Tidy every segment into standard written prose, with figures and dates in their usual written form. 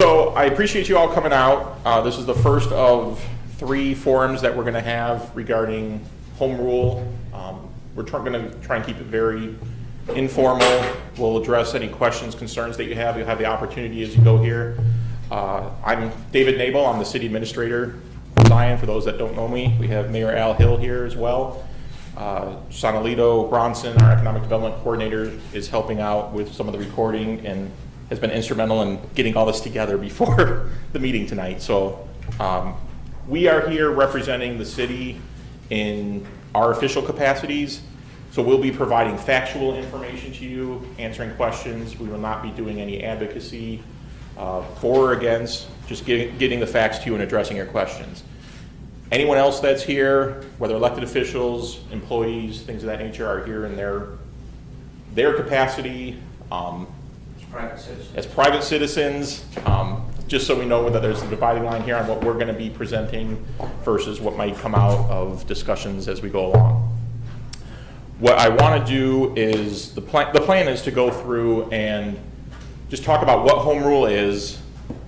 So I appreciate you all coming out. This is the first of 3 forums that we're going to have regarding home rule. We're going to try and keep it very informal. We'll address any questions, concerns that you have. You'll have the opportunity as you go here. I'm David Nabel. I'm the city administrator of Zion. For those that don't know me, we have Mayor Al Hill here as well. Sonalito Bronson, our economic development coordinator, is helping out with some of the recording and has been instrumental in getting all this together before the meeting tonight. So we are here representing the city in our official capacities. So we'll be providing factual information to you, answering questions. We will not be doing any advocacy for or against, just getting the facts to you and addressing your questions. Anyone else that's here, whether elected officials, employees, things of that nature, are here in their capacity as private citizens, just so we know whether there's a dividing line here on what we're going to be presenting versus what might come out of discussions as we go along. What I want to do is, the plan is to go through and just talk about what home rule is,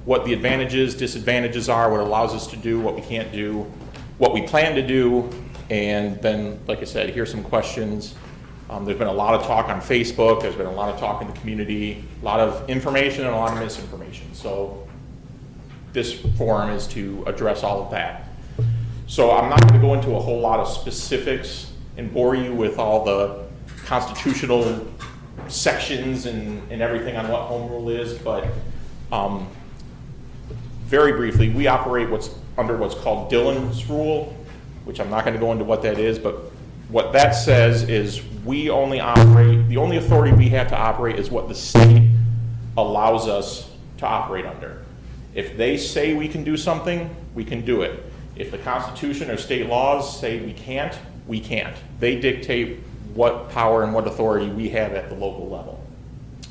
what the advantages, disadvantages are, what it allows us to do, what we can't do, what we plan to do, and then, like I said, here's some questions. There's been a lot of talk on Facebook, there's been a lot of talk in the community, a lot of information and a lot of misinformation. So this forum is to address all of that. So I'm not going to go into a whole lot of specifics and bore you with all the constitutional sections and everything on what home rule is, but very briefly, we operate under what's called Dillon's rule, which I'm not going to go into what that is, but what that says is we only operate, the only authority we have to operate is what the state allows us to operate under. If they say we can do something, we can do it. If the Constitution or state laws say we can't, we can't. They dictate what power and what authority we have at the local level.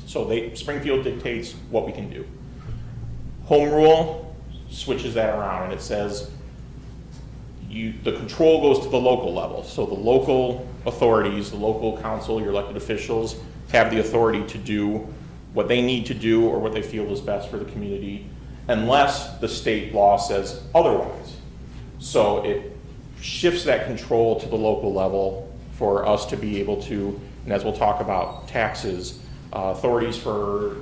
So Springfield dictates what we can do. Home rule switches that around, and it says the control goes to the local level. So the local authorities, the local council, your elected officials have the authority to do what they need to do or what they feel is best for the community, unless the state law says otherwise. So it shifts that control to the local level for us to be able to, and as we'll talk about, taxes, authorities for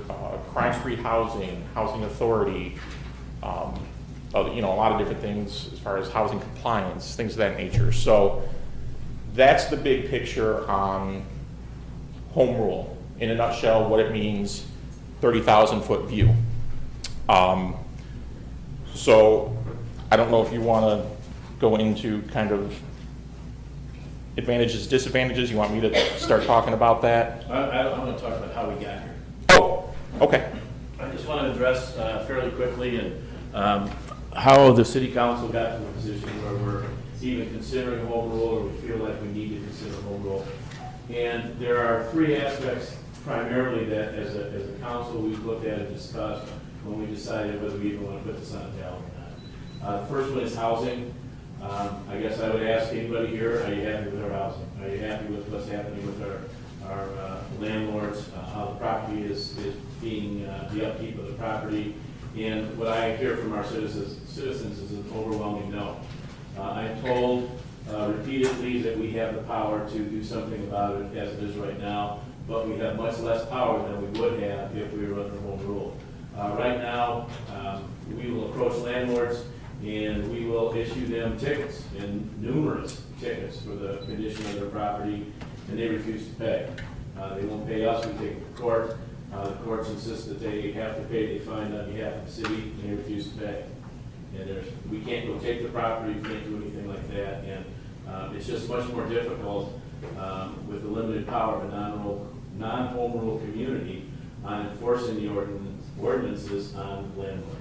crime-free housing, housing authority, a lot of different things as far as housing compliance, things of that nature. So that's the big picture on home rule. In a nutshell, what it means, 30,000 foot view. So I don't know if you want to go into kind of advantages, disadvantages. You want me to start talking about that? I want to talk about how we got here. Oh, okay. I just want to address fairly quickly and how the city council got to a position where we're even considering home rule, or we feel like we need to consider home rule. And there are 3 aspects primarily that as a council we've looked at and discussed when we decided whether we even want to put this on the ballot or not. The first one is housing. I guess I would ask anybody here, are you happy with our housing? Are you happy with what's happening with our landlords, how the property is being, the upkeep of the property? And what I hear from our citizens is an overwhelming no. I'm told repeatedly that we have the power to do something about it as it is right now, but we have much less power than we would have if we were under home rule. Right now, we will approach landlords and we will issue them tickets, and numerous tickets for the condition of their property, and they refuse to pay. They won't pay us, we take it to court. The courts insist that they have to pay the fine on behalf of the city, and they refuse to pay. And we can't go take the property, we can't do anything like that, and it's just much more difficult with the limited power of a non-home rule community on enforcing the ordinances on landlords.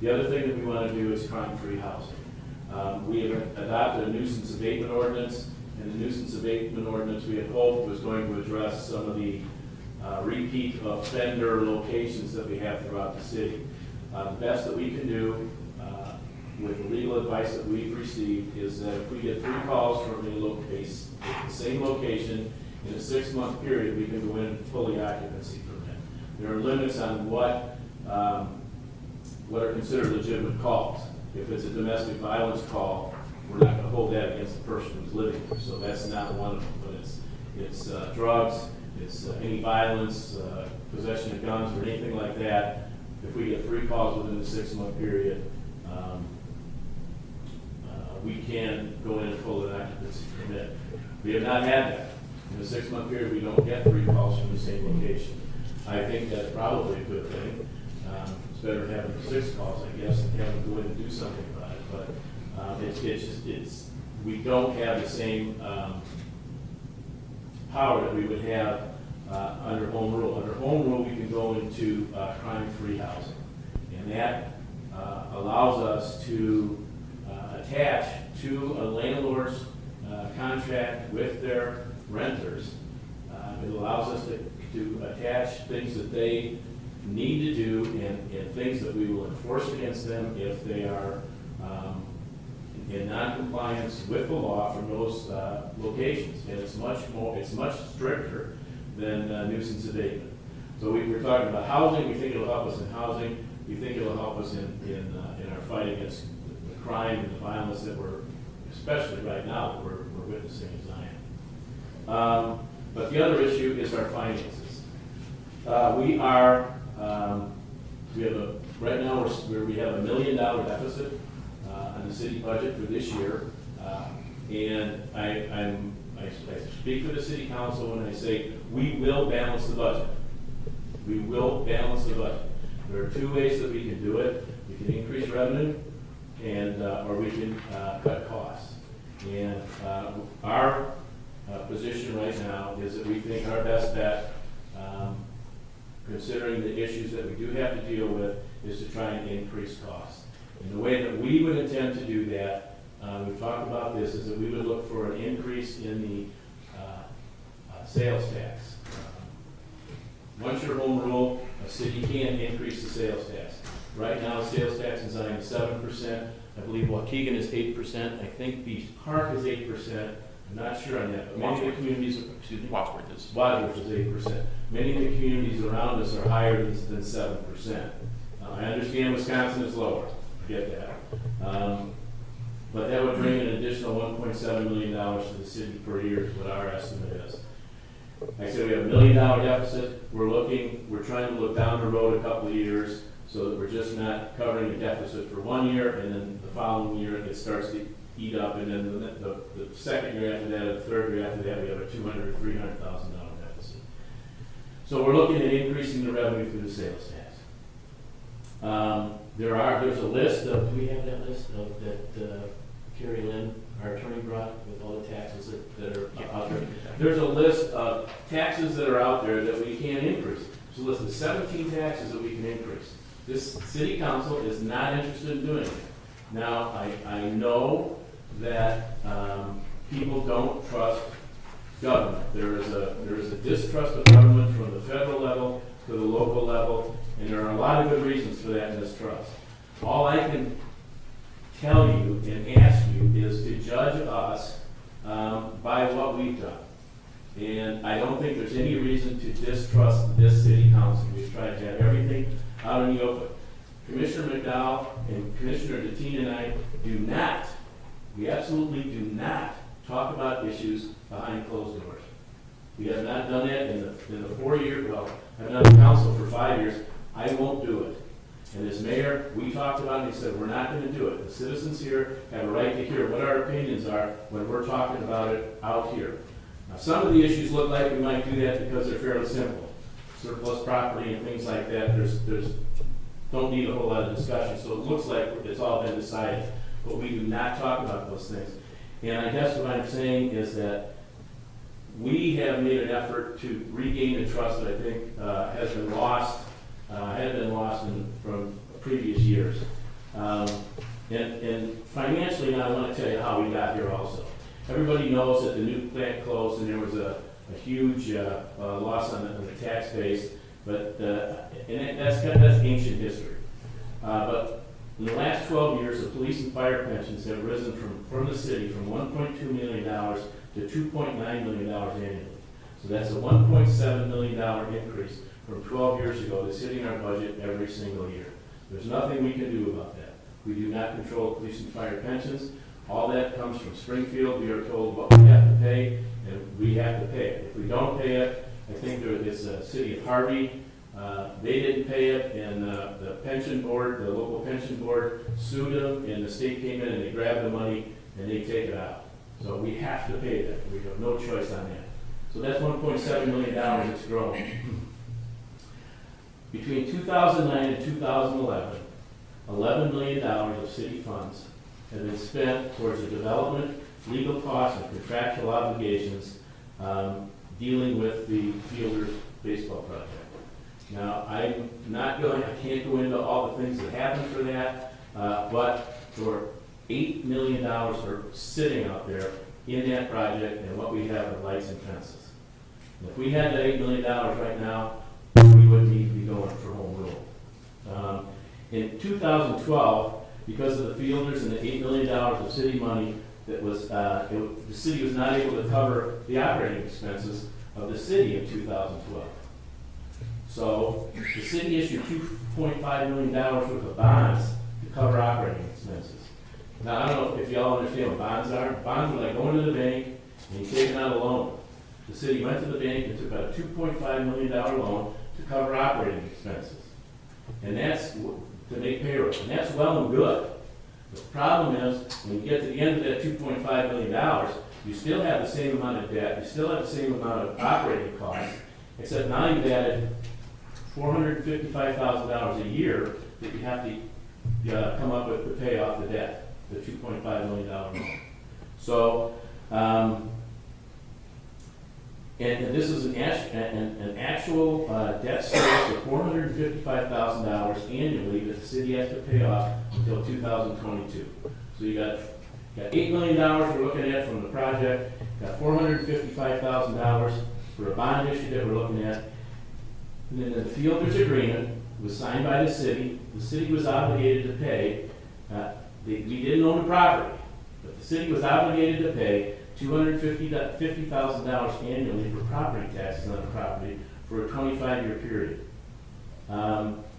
The other thing that we want to do is crime-free housing. We have adopted a nuisance abatement ordinance, and the nuisance abatement ordinance we had hoped was going to address some of the repeat offender locations that we have throughout the city. The best that we can do with the legal advice that we've received is that if we get 3 calls from the same location in a 6-month period, we can go in and fully occupancy permit. There are limits on what what are considered legitimate calls. If it's a domestic violence call, we're not gonna hold that against the person who's living there. So that's not one of them, but it's drugs, it's any violence, possession of guns or anything like that. If we get 3 calls within the 6-month period, we can go in and pull an occupancy permit. We have not had that. In the 6-month period, we don't get 3 calls from the same location. I think that's probably a good thing. It's better having 6 calls, I guess, than having to go in and do something about it. But it's we don't have the same power that we would have under home rule. Under home rule, we can go into crime-free housing, and that allows us to attach to a landlord's contract with their renters. It allows us to attach things that they need to do and things that we will enforce against them if they are in non-compliance with the law from those locations. And it's much stricter than nuisance abatement. So we're talking about housing. We think it'll help us in housing. We think it'll help us in our fight against the crime and the violence that we're, especially right now, that we're witnessing in Zion. But the other issue is our finances. We have right now we have $1 million deficit on the city budget for this year, and I speak for the city council when I say we will balance the budget. We will balance the budget. There are 2 ways that we can do it. We can increase revenue, and or we can cut costs. And our position right now is that we think our best bet, considering the issues that we do have to deal with, is to try and increase costs. And the way that we would intend to do that, we've talked about this, is that we would look for an increase in the sales tax. Once your home rule, a city can increase the sales tax. Right now, sales tax in Zion is 7%. I believe Waukegan is 8%. I think Beach Park is 8%. I'm not sure on that, but many of the communities, Wadsworth is. Wadsworth is 8%. Many of the communities around us are higher than 7%. I understand Wisconsin is lower, I get that. But that would bring an additional $1.7 million to the city per year, is what our estimate is. Like I said, we have $1 million deficit. We're trying to look down the road a couple of years so that we're just not covering the deficit for 1 year, and then the following year it starts to eat up, and then the second year after that, or the third year after that, we have a $200,000 or $300,000 deficit. So we're looking at increasing the revenue through the sales tax. There's a list of, do we have that list of that Carrie Lynn, our attorney, brought with all the taxes that are out there? There's a list of taxes that are out there that we can increase. There's a list of 17 taxes that we can increase. This city council is not interested in doing it. Now, I know that people don't trust government. There is a distrust of government from the federal level to the local level, and there are a lot of good reasons for that mistrust. All I can tell you and ask you is to judge us by what we've done. And I don't think there's any reason to distrust this city council. We've tried to have everything out in the open. Commissioner McDowell and Commissioner Deteen and I we absolutely do not talk about issues behind closed doors. We have not done that in the 4 years, well, I've been on the council for 5 years. I won't do it. And as mayor, we talked about it, and he said, we're not going to do it. The citizens here have a right to hear what our opinions are when we're talking about it out here. Now, some of the issues look like we might do that because they're fairly simple. Surplus property and things like that, there's don't need a whole lot of discussion. So it looks like it's all been decided, but we do not talk about those things. And I guess what I'm saying is that we have made an effort to regain the trust that I think had been lost from previous years. And financially, now I want to tell you how we got here also. Everybody knows that the new plant closed and there was a huge loss on the tax base, but and that's ancient history. But in the last 12 years, the police and fire pensions have risen from the city from $1.2 million to $2.9 million annually. So that's a $1.7 million increase from 12 years ago that's hitting our budget every single year. There's nothing we can do about that. We do not control police and fire pensions. All that comes from Springfield. We are told what we have to pay, and we have to pay it. If we don't pay it, I think it's the city of Harvey, they didn't pay it, and the pension board, the local pension board sued them, and the state came in and they grabbed the money and they take it out. So we have to pay that. We have no choice on that. So that's $1.7 million that's grown. Between 2009 and 2011, $11 million of city funds have been spent towards the development, legal costs, and contractual obligations dealing with the Fielders baseball project. Now, I can't go into all the things that happened for that, but there were $8 million are sitting out there in that project, and what we have are lights and fences. And if we had that $8 million right now, we wouldn't need to be going for home rule. In 2012, because of the Fielders and the $8 million of city money that was, the city was not able to cover the operating expenses of the city in 2012. So the city issued $2.5 million worth of bonds to cover operating expenses. Now, I don't know if y'all understand what bonds are. Bonds are like going to the bank and you taking out a loan. The city went to the bank and took out a $2.5 million loan to cover operating expenses. And that's to make payroll. And that's well and good. The problem is, when you get to the end of that $2.5 million, you still have the same amount of debt, you still have the same amount of operating costs, except now you've added $455,000 a year that you have to come up with to pay off the debt, the $2.5 million loan. So, and this is an actual debt service of $455,000 annually that the city has to pay off until 2022. So you got $8 million we're looking at from the project, got $455,000 for a bond issue that we're looking at. And then the Fielders agreement was signed by the city. The city was obligated to pay. We didn't own the property, but the city was obligated to pay $250,000 annually for property taxes on the property for a 25-year period.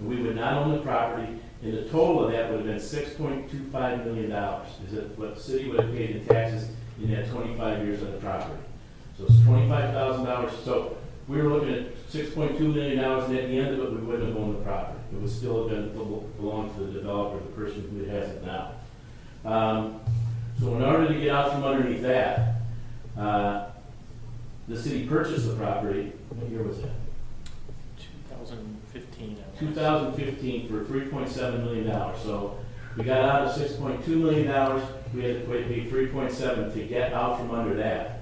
We would not own the property, and the total of that would have been $6.25 million. Is it what the city would have paid in taxes in that 25 years on the property? So it's $25,000. So we were looking at $6.2 million, and at the end of it, we wouldn't have owned the property. It would still have been belong to the developer, the person who has it now. So in order to get out from underneath that, the city purchased the property. What year was that? 2015. 2015 for $3.7 million. So we got out of $6.2 million. We had to pay $3.7 to get out from under that.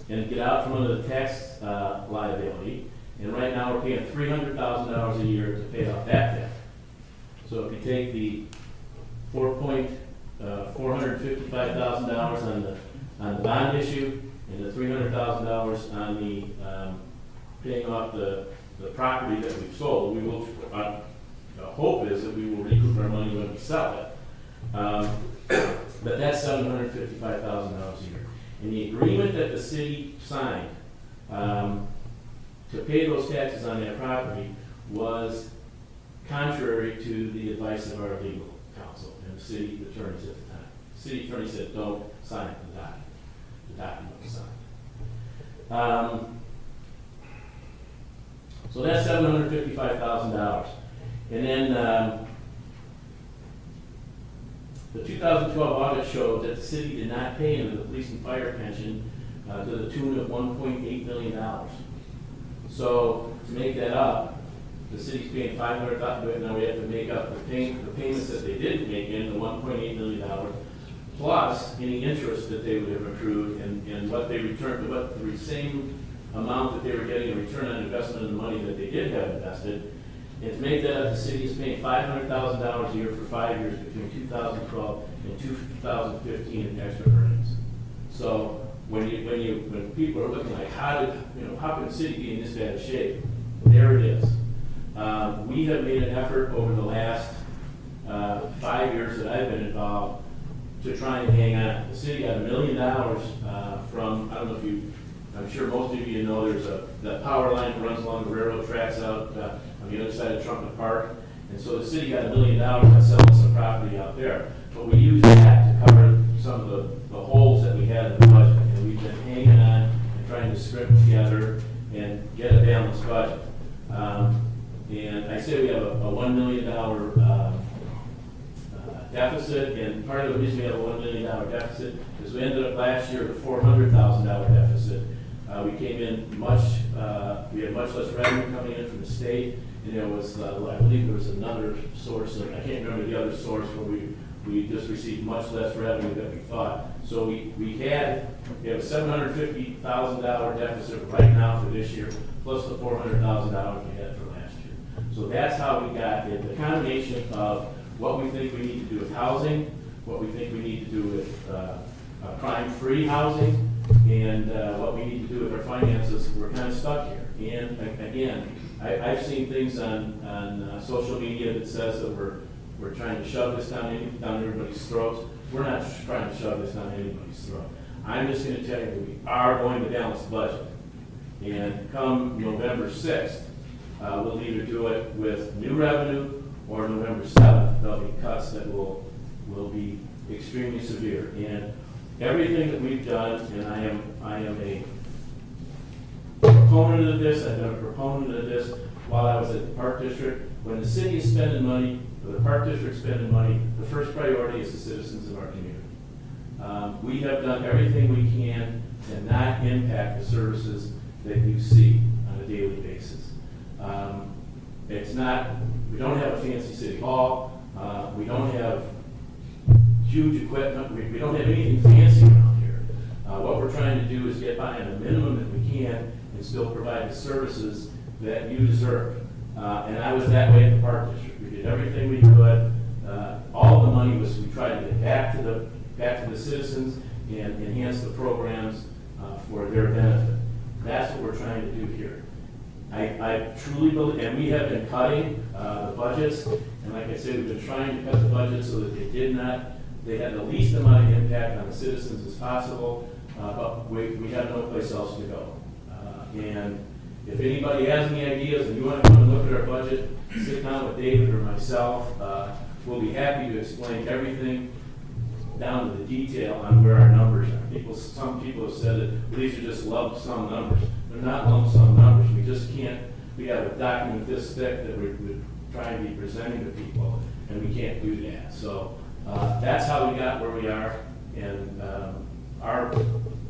And get out from under the tax liability. And right now we're paying $300,000 a year to pay off that debt. So if you take the $455,000 on the bond issue and the $300,000 on the paying off the property that we've sold, we will. The hope is that we will recoup our money when we sell it. But that's $755,000 a year. And the agreement that the city signed to pay those taxes on that property was contrary to the advice of our legal counsel and the city attorneys at the time. The city attorney said, don't sign the document. The document was signed. So that's $755,000. And then the 2012 audit showed that the city did not pay into the police and fire pension to the tune of $1.8 million. So to make that up, the city's paying $500,000, now we have to make up the payments that they didn't make in, the $1.8 million, plus any interest that they would have accrued and what they returned, the same amount that they were getting a return on investment in the money that they did have invested. And to make that up, the city is paying $500,000 a year for 5 years between 2012 and 2015 in extra earnings. So when people are looking like how can the city be in this bad shape? There it is. We have made an effort over the last 5 years that I've been involved to try and hang on. The city got $1 million from, I don't know if I'm sure most of you know there's that power line that runs along the railroad tracks out on the other side of Trumpet Park, And so the city got $1 million by selling some property out there. But we used that to cover some of the holes that we had in the budget. And we've been hanging on and trying to script together and get a balanced budget. And I say we have a $1 million deficit, and part of the reason we have a $1 million deficit is we ended up last year with a $400,000 deficit. We came in we had much less revenue coming in from the state, and there was, I believe there was another source of, I can't remember the other source where we just received much less revenue than we thought. So we have a $750,000 deficit right now for this year, plus the $400,000 we had for last year. So that's how we got it. The combination of what we think we need to do with housing, what we think we need to do with crime-free housing, and what we need to do with our finances. We're kind of stuck here. And again, I've seen things on social media that says that we're trying to shove this down everybody's throats. We're not trying to shove this down anybody's throat. I'm just going to tell you that we are going to balance the budget. And come November 6th, we'll either do it with new revenue, or November 7th, there'll be cuts that will be extremely severe. And everything that we've done, and I am a proponent of this, I've been a proponent of this while I was at the Park District. When the city is spending money, or the Park District is spending money, the first priority is the citizens of our community. We have done everything we can to not impact the services that you see on a daily basis. We don't have a fancy city hall, we don't have huge equipment, we don't have anything fancy around here. What we're trying to do is get by on the minimum that we can and still provide the services that you deserve. And I was that way at the Park District. We did everything we could. All the money we tried to get back to the citizens and enhance the programs for their benefit. That's what we're trying to do here. I truly believe, and we have been cutting the budgets, and like I said, we've been trying to cut the budgets so that they had the least amount of impact on the citizens as possible, but we have no place else to go. And if anybody has any ideas and you want to come and look at our budget, sit down with David or myself. We'll be happy to explain everything down to the detail on where our numbers are. Some people have said that these are just lump sum numbers. They're not lump sum numbers. We just can't, we have a document this thick that we're trying to be presenting to people, and we can't do that. So that's how we got where we are. And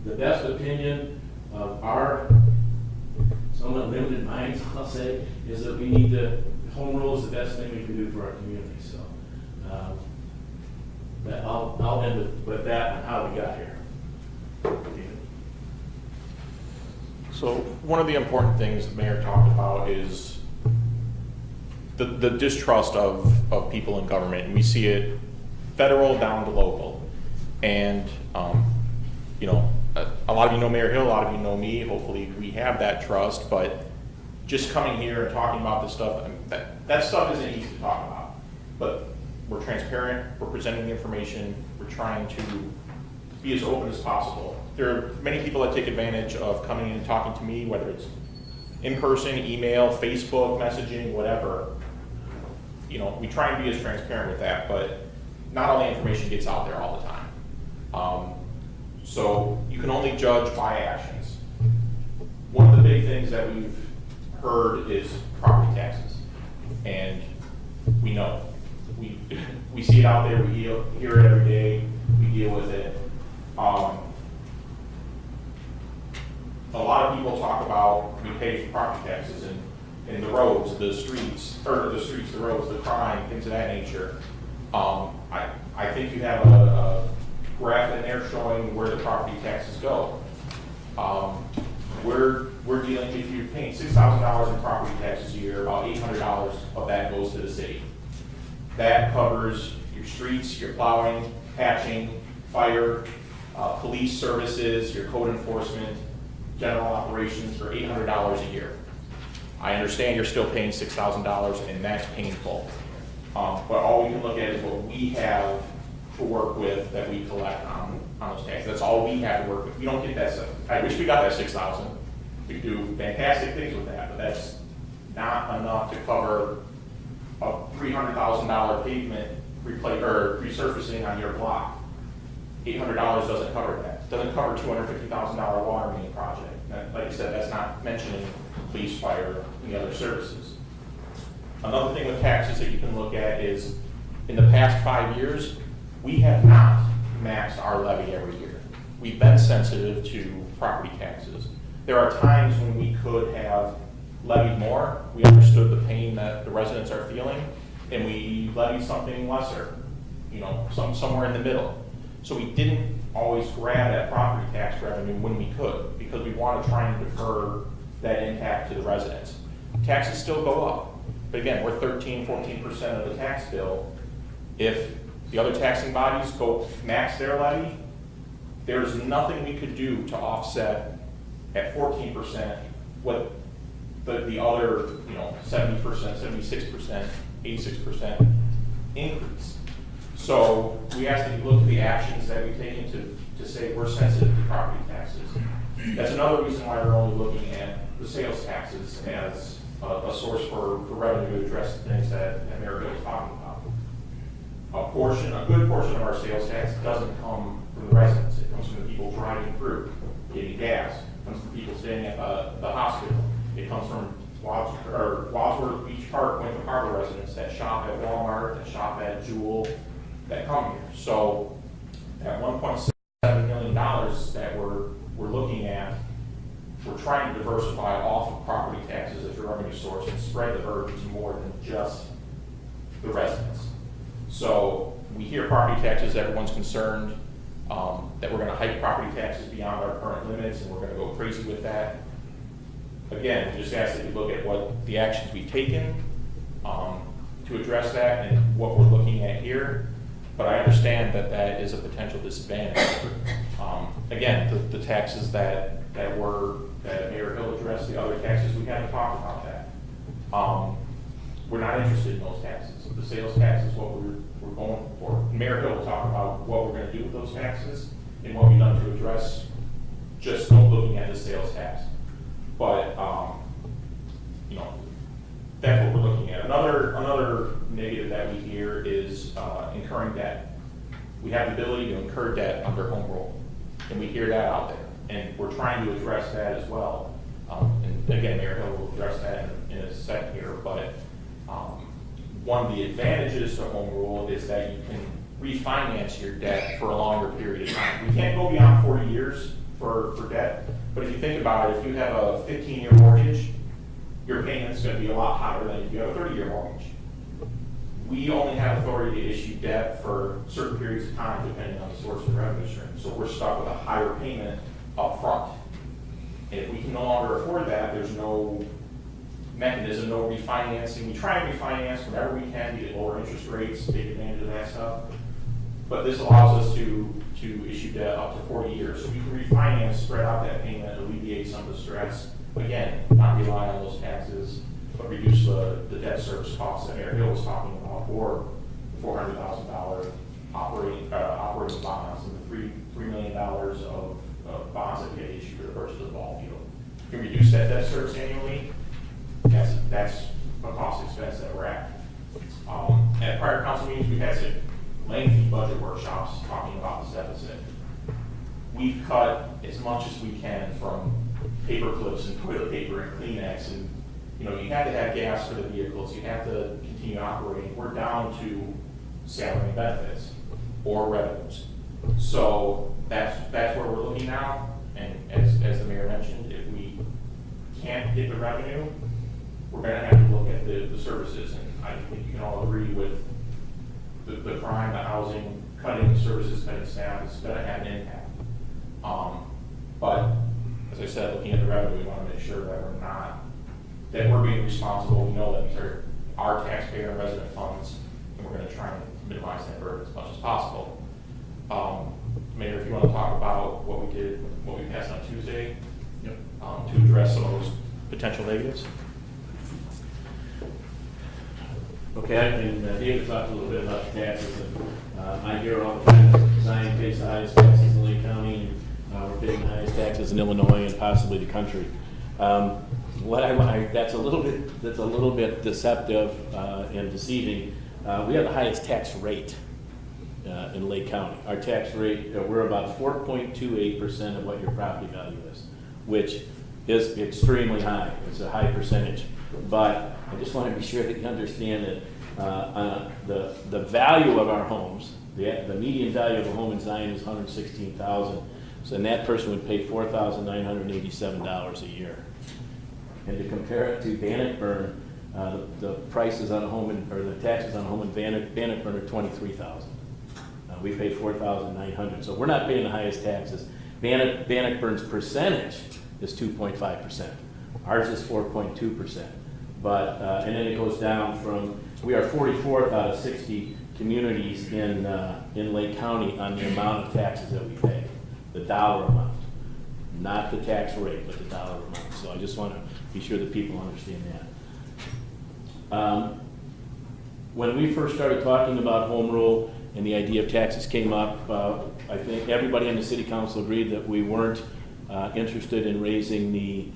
the best opinion of our somewhat limited minds, I'll say, is that we need to, home rule is the best thing we can do for our community. So I'll end with that and how we got here. So one of the important things the mayor talked about is the distrust of people in government. And we see it federal down to local. And, a lot of you know Mayor Hill, a lot of you know me. Hopefully we have that trust, but just coming here and talking about this stuff, that stuff isn't easy to talk about. But we're transparent, we're presenting the information, we're trying to be as open as possible. There are many people that take advantage of coming in and talking to me, whether it's in person, email, Facebook, messaging, whatever. We try and be as transparent with that, but not all the information gets out there all the time. So you can only judge by actions. One of the big things that we've heard is property taxes. And we know. We see it out there, we hear it every day, we deal with it. A lot of people talk about we pay for property taxes in the roads, the roads, the crime, things of that nature. I think you have a graph in there showing where the property taxes go. We're dealing, if you're paying $6,000 in property taxes a year, about $800 of that goes to the city. That covers your streets, your plowing, patching, fire, police services, your code enforcement, general operations for $800 a year. I understand you're still paying $6,000 and that's painful. But all we can look at is what we have to work with that we collect on those taxes. That's all we have to work with. We don't get that stuff. I wish we got that $6,000. We could do fantastic things with that, but that's not enough to cover a $300,000 pavement or resurfacing on your block. $800 doesn't cover that. Doesn't cover $250,000 water main project. Like I said, that's not mentioning police, fire, and the other services. Another thing with taxes that you can look at is, in the past 5 years, we have not maxed our levy every year. We've been sensitive to property taxes. There are times when we could have levied more. We understood the pain that the residents are feeling, and we levied something lesser, somewhere in the middle. So we didn't always grab that property tax revenue when we could, because we want to try and defer that impact to the residents. Taxes still go up, but again, we're 13-14% of the tax bill. If the other taxing bodies go max their levy, there's nothing we could do to offset at 14% what the other 70%, 76%, 86% increase. So we ask that you look at the actions that we've taken to say we're sensitive to property taxes. That's another reason why we're only looking at the sales taxes as a source for revenue to address the things that Mayor Bill was talking about. A good portion of our sales tax doesn't come from the residents. It comes from the people driving through, getting gas. It comes from people staying at the hospital. It comes from Wadsworth Beach Park, Winter Harbor residents that shop at Walmart, that shop at Jewel, that come here. So that $1.7 million that we're looking at, we're trying to diversify off of property taxes as a revenue source and spread the burden to more than just the residents. So we hear property taxes, everyone's concerned that we're going to hike property taxes beyond our current limits and we're going to go crazy with that. Again, we just ask that you look at what the actions we've taken to address that and what we're looking at here. But I understand that that is a potential disadvantage. Again, the taxes that Mayor Hill addressed, the other taxes, we haven't talked about that. We're not interested in those taxes. The sales tax is what we're going for. Mayor Hill will talk about what we're going to do with those taxes and what we've done to address just looking at the sales tax. But that's what we're looking at. Another negative that we hear is incurring debt. We have the ability to incur debt under home rule, and we hear that out there, and we're trying to address that as well. And again, Mayor Hill will address that in a second here, but one of the advantages to home rule is that you can refinance your debt for a longer period of time. We can't go beyond 40 years for debt, but if you think about it, if you have a 15-year mortgage, your payment's going to be a lot higher than if you have a 30-year mortgage. We only have authority to issue debt for certain periods of time depending on the source of revenue stream. So we're stuck with a higher payment up front. And if we can no longer afford that, there's no mechanism, no refinancing. We try and refinance whenever we can to get lower interest rates, take advantage of that stuff. But this allows us to issue debt up to 40 years. So we can refinance, spread out that payment, alleviate some of the stress. Again, not rely on those taxes, but reduce the debt service costs that Mayor Hill was talking about for the $400,000 operating bonds and the $3 million of bonds that get issued for the purchase of the ball field. If you can reduce that debt service annually, that's a cost expense that we're at. At prior council meetings, we've had some lengthy budget workshops talking about this deficit. We've cut as much as we can from paper clips and toilet paper and Kleenex, and you have to have gas for the vehicles, you have to continue operating. We're down to salary and benefits or revenues. So that's where we're looking now, and as the mayor mentioned, if we can't get the revenue, we're going to have to look at the services, and I think you can all agree with the crime, the housing, cutting services, cutting staff is going to have an impact. But as I said, looking at the revenue, we want to make sure that we're being responsible. We know that these are our taxpayer and resident funds, and we're going to try and minimize that burden as much as possible. Mayor, if you want to talk about what we passed on Tuesday, Yep. To address some of those potential negatives. Okay, and David talked a little bit about the taxes, and I hear all the time that Zion pays the highest taxes in Lake County, and we're paying the highest taxes in Illinois and possibly the country. That's a little bit deceptive and deceiving. We have the highest tax rate in Lake County. Our tax rate, we're about 4.28% of what your property value is, which is extremely high. It's a high percentage. But I just want to be sure that you understand that the value of our homes, the median value of a home in Zion is $116,000. So and that person would pay $4,987 a year. And to compare it to Bannockburn, the prices on a home or the taxes on a home in Bannockburn are $23,000. We pay $4,900. So we're not paying the highest taxes. Bannockburn's percentage is 2.5%. Ours is 4.2%. But and then it goes down from, we are 44th out of 60 communities in Lake County on the amount of taxes that we pay, the dollar amount, not the tax rate, but the dollar amount. So I just want to be sure that people understand that. When we first started talking about home rule and the idea of taxes came up, I think everybody on the city council agreed that we weren't interested in raising the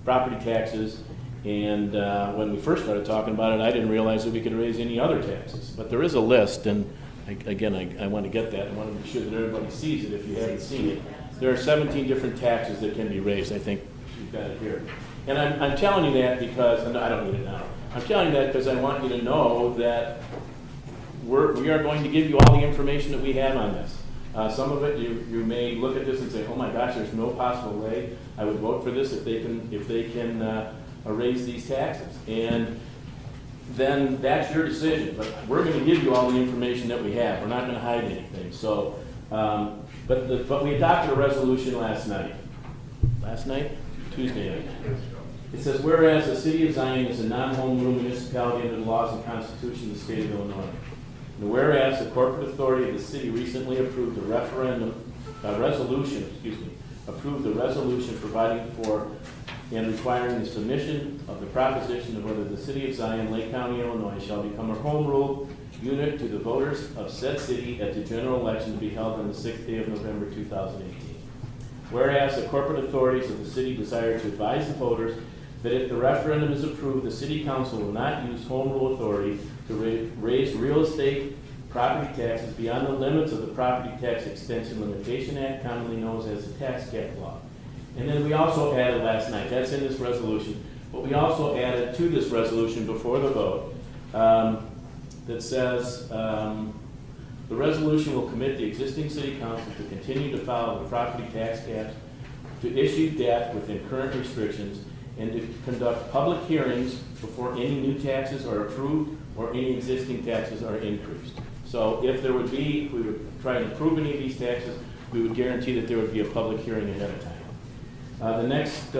property taxes. And when we first started talking about it, I didn't realize that we could raise any other taxes. But there is a list, and I want to get that. I want to be sure that everybody sees it if you haven't seen it. There are 17 different taxes that can be raised. I think you've got it here. And I'm telling you that because, and I don't need it now. I'm telling you that because I want you to know that we are going to give you all the information that we have on this. Some of it you may look at this and say, oh my gosh, there's no possible way I would vote for this if they can raise these taxes. And then that's your decision. But we're going to give you all the information that we have. We're not going to hide anything. So, but we adopted a resolution last night. Last night? Tuesday night. It says, whereas the city of Zion is a non-home rule municipality under the laws and constitution of the state of Illinois. And whereas the corporate authority of the city recently approved a resolution providing for and requiring the submission of the proposition of whether the city of Zion, Lake County, Illinois shall become a home rule unit to the voters of said city at the general election to be held on the 6th day of November 2018. Whereas the corporate authorities of the city desire to advise the voters that if the referendum is approved, the city council will not use home rule authority to raise real estate property taxes beyond the limits of the Property Tax Extension Limitation Act, commonly known as the tax cap law. And then we also added last night, that's in this resolution, but we also added to this resolution before the vote that says the resolution will commit the existing city council to continue to follow the property tax caps, to issue debt within current restrictions, and to conduct public hearings before any new taxes are approved or any existing taxes are increased. So if we would try and approve any of these taxes, we would guarantee that there would be a public hearing ahead of time. The next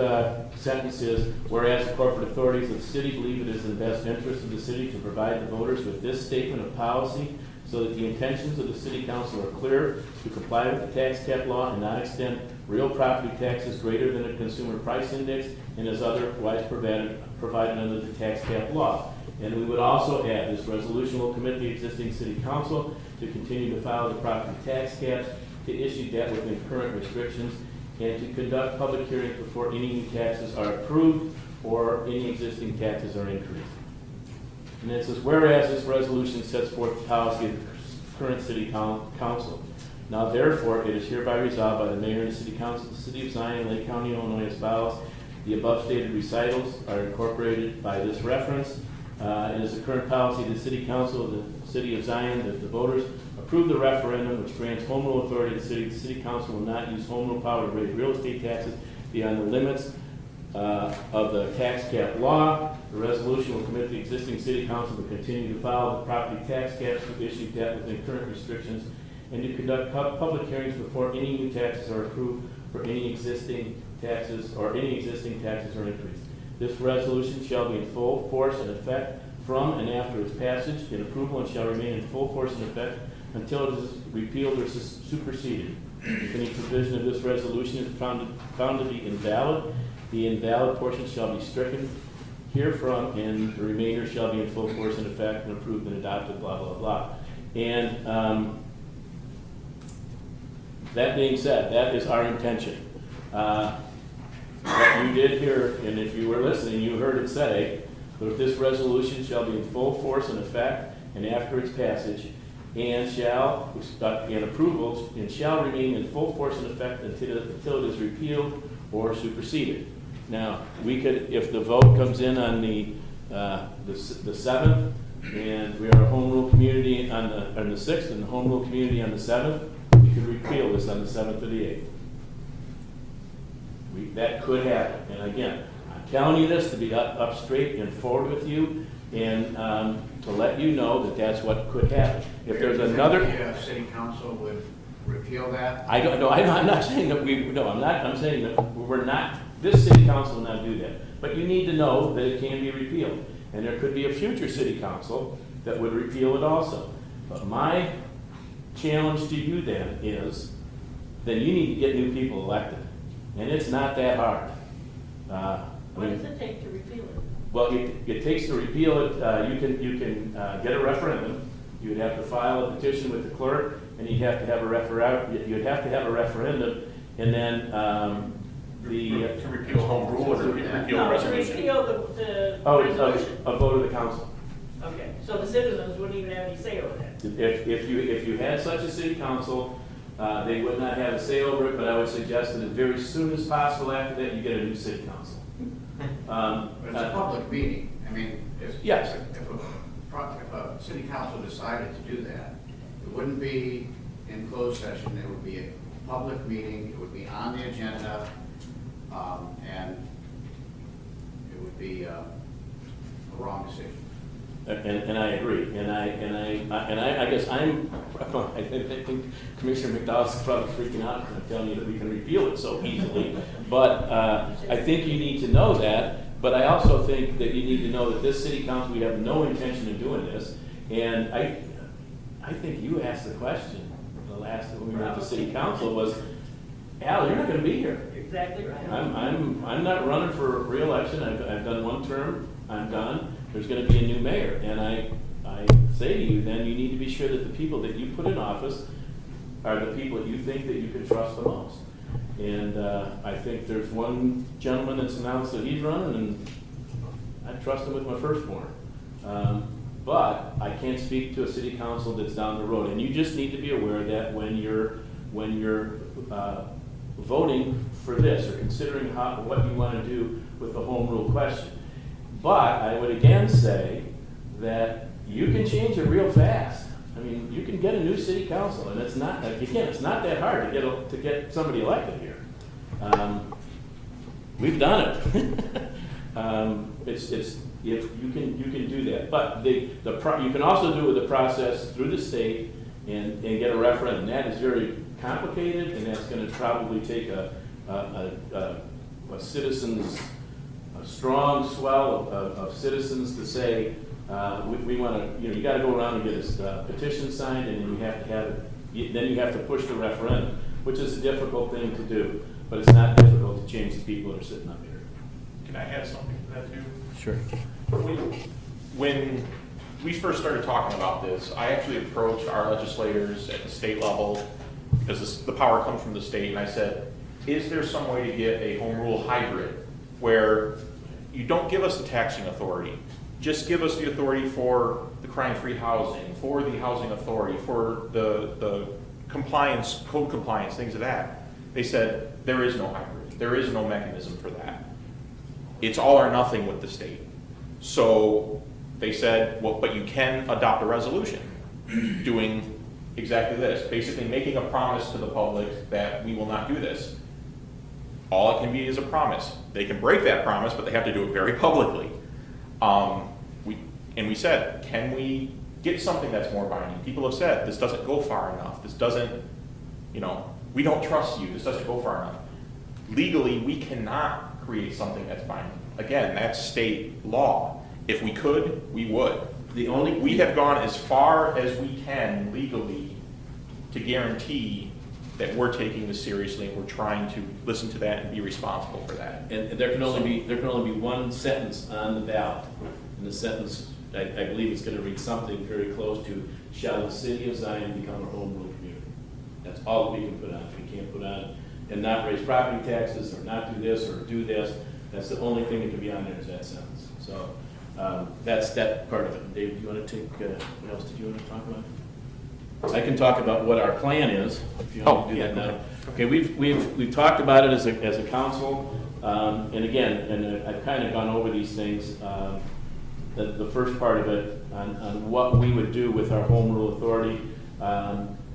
sentence is, whereas the corporate authorities of the city believe it is in the best interest of the city to provide the voters with this statement of policy so that the intentions of the city council are clear, to comply with the tax cap law and not extend real property taxes greater than a consumer price index and as otherwise provided under the tax cap law. And we would also add, this resolution will commit the existing city council to continue to follow the property tax caps, to issue debt within current restrictions, and to conduct public hearings before any new taxes are approved or any existing taxes are increased. And it says, whereas this resolution sets forth the policy of the current city council. Now therefore, it is hereby resolved by the mayor and the city council of the city of Zion, Lake County, Illinois as follows. The above stated recitals are incorporated by this reference. It is the current policy of the city council of the city of Zion that the voters approve the referendum which grants home rule authority to the city. The city council will not use home rule power to raise real estate taxes beyond the limits of the tax cap law. The resolution will commit the existing city council to continue to follow the property tax caps, to issue debt within current restrictions, and to conduct public hearings before any new taxes are approved for any existing taxes or any existing taxes are increased. This resolution shall be in full force and effect from and after its passage and approval, and shall remain in full force and effect until it is repealed or superseded. If any provision of this resolution is found to be invalid, the invalid portion shall be stricken herefrom, and the remainder shall be in full force and effect and approved and adopted, blah, blah, blah. And that being said, that is our intention. what you did here, and if you were listening, you heard it say, that this resolution shall be in full force and effect and after its passage, and approval, and shall remain in full force and effect until it is repealed or superseded. Now, we could, if the vote comes in on the 7th, and we are a home rule community on the 6th, and the home rule community on the 7th, we could repeal this on the 7th or the 8th. That could happen. And again, I'm telling you this to be up straight and forward with you, and to let you know that that's what could happen. If there's another, the city council would repeal that? I don't know. I'm not saying that we. No, I'm not. I'm saying that we're not. This city council will not do that. But you need to know that it can be repealed, and there could be a future city council that would repeal it also. But my challenge to you then is, then you need to get new people elected, and it's not that hard. What does it take to repeal it? Well, it takes to repeal it, you can get a referendum. You would have to file a petition with the clerk, and you'd have to have a referendum, and then To repeal home rule or to repeal the No, to resolution? repeal the oh, it's resolution. a vote of the council. Okay, so the citizens wouldn't even have any say over that. If you had such a city council, they would not have a say over it, but I would suggest that as very soon as possible after that, you get a new city council. But it's a public meeting. I mean, Yes. if a city council decided to do that, it wouldn't be in closed session, it would be a public meeting, it would be on the agenda, and it would be a wrong decision. And I agree, and I guess I think Commissioner McDowell's probably freaking out because I'm telling you that we can repeal it so easily. But I think you need to know that, but I also think that you need to know that this city council, we have no intention of doing this. And I think you asked the question, the last time we were at the city council was, Al, you're not gonna be here. Exactly right. I'm not running for re-election. I've done one term, I'm done. There's gonna be a new mayor, and I say to you, then you need to be sure that the people that you put in office are the people that you think that you can trust the most. And I think there's one gentleman that's announced that he's running, and I trust him with my firstborn. But I can't speak to a city council that's down the road, and you just need to be aware that when you're voting for this or considering what you want to do with the home rule question. But I would again say that you can change it real fast. I mean, you can get a new city council, and it's not that hard to get somebody elected here. We've done it. It's if you can do that, but you can also do the process through the state and get a referendum. That is very complicated, and that's going to probably take a strong swell of citizens to say, we want to, you got to go around and get a petition signed, and then you have to push the referendum, which is a difficult thing to do, but it's not difficult to change the people that are sitting up here. Can I add something to that too? Sure. When we first started talking about this, I actually approached our legislators at the state level, because the power comes from the state, and I said, is there some way to get a home rule hybrid where you don't give us the taxing authority, just give us the authority for the crime-free housing, for the housing authority, for the compliance, code compliance, things of that. They said, there is no hybrid. There is no mechanism for that. It's all or nothing with the state. So they said, well, but you can adopt a resolution doing exactly this, basically making a promise to the public that we will not do this. All it can be is a promise. They can break that promise, but they have to do it very publicly. We said, can we get something that's more binding? People have said, this doesn't go far enough. This doesn't, we don't trust you. This doesn't go far enough. Legally, we cannot create something that's binding. Again, that's state law. If we could, we would. We have gone as far as we can legally to guarantee that we're taking this seriously, and we're trying to listen to that and be responsible for that. And there can only be one sentence on the ballot. And the sentence, I believe it's going to read something very close to, shall the city of Zion become a home rule community? That's all we can put on. We can't put on, and not raise property taxes, or not do this, or do this. That's the only thing that can be on there is that sentence. So that's that part of it. Dave, do you want to take, what else did you want to talk about? I can talk about what our plan is, if you want to do that now. Okay, we've talked about it as a council, and again, and I've kind of gone over these things. The first part of it on what we would do with our home rule authority.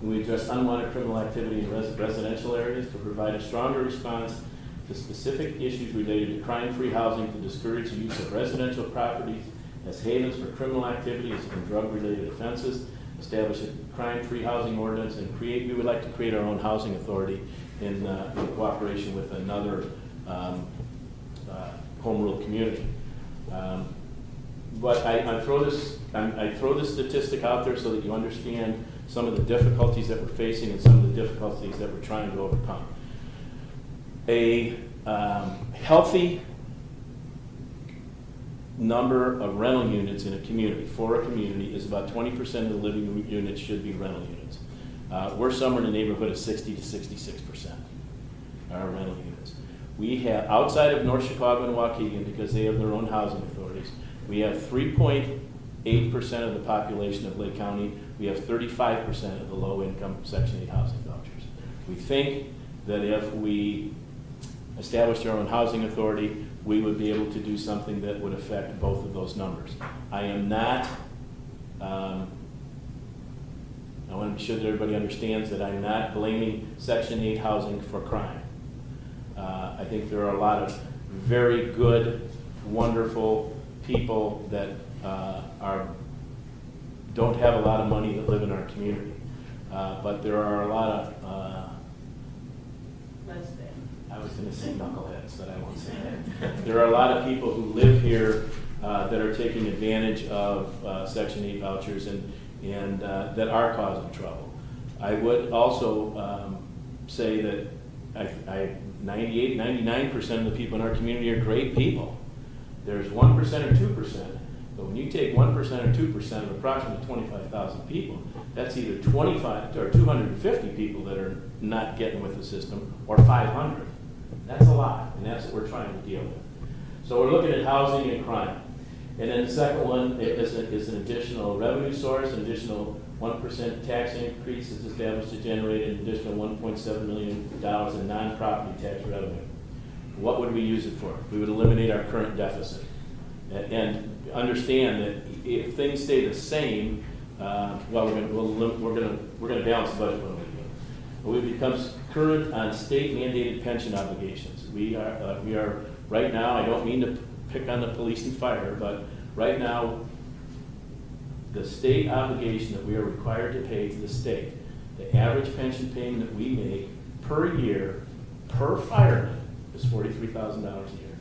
We address unwanted criminal activity in residential areas to provide a stronger response to specific issues related to crime-free housing to discourage the use of residential properties as havens for criminal activities and drug-related offenses, establish a crime-free housing ordinance, and we would like to create our own housing authority in cooperation with another home rule community. But I throw this statistic out there so that you understand some of the difficulties that we're facing and some of the difficulties that we're trying to overcome. A healthy number of rental units in a community, for a community, is about 20% of the living units should be rental units. We're somewhere in the neighborhood of 60 to 66% are rental units. We have, outside of North Chicago and Waukegan, because they have their own housing authorities, we have 3.8% of the population of Lake County. We have 35% of the low-income Section 8 housing vouchers. We think that if we established our own housing authority, we would be able to do something that would affect both of those numbers. I am not, I want to be sure that everybody understands that I'm not blaming Section 8 housing for crime. I think there are a lot of very good, wonderful people that don't have a lot of money that live in our community. But there are a lot of, Less than. I was going to say knuckleheads, but I won't say that. There are a lot of people who live here that are taking advantage of Section 8 vouchers and that are causing trouble. I would also say that 98, 99% of the people in our community are great people. There's 1% or 2%, but when you take 1% or 2% of approximately 25,000 people, that's either 25 or 250 people that are not getting with the system, or 500. That's a lot, and that's what we're trying to deal with. So we're looking at housing and crime. And then the second one is an additional revenue source, an additional 1% tax increase is established to generate an additional $1.7 million in non-property tax revenue. What would we use it for? We would eliminate our current deficit. And understand that if things stay the same, we're going to balance the budget when we do. But we become current on state-mandated pension obligations. We are right now. I don't mean to pick on the police and fire, but right now, the state obligation that we are required to pay to the state, the average pension payment that we make per year per fireman is $43,000 a year.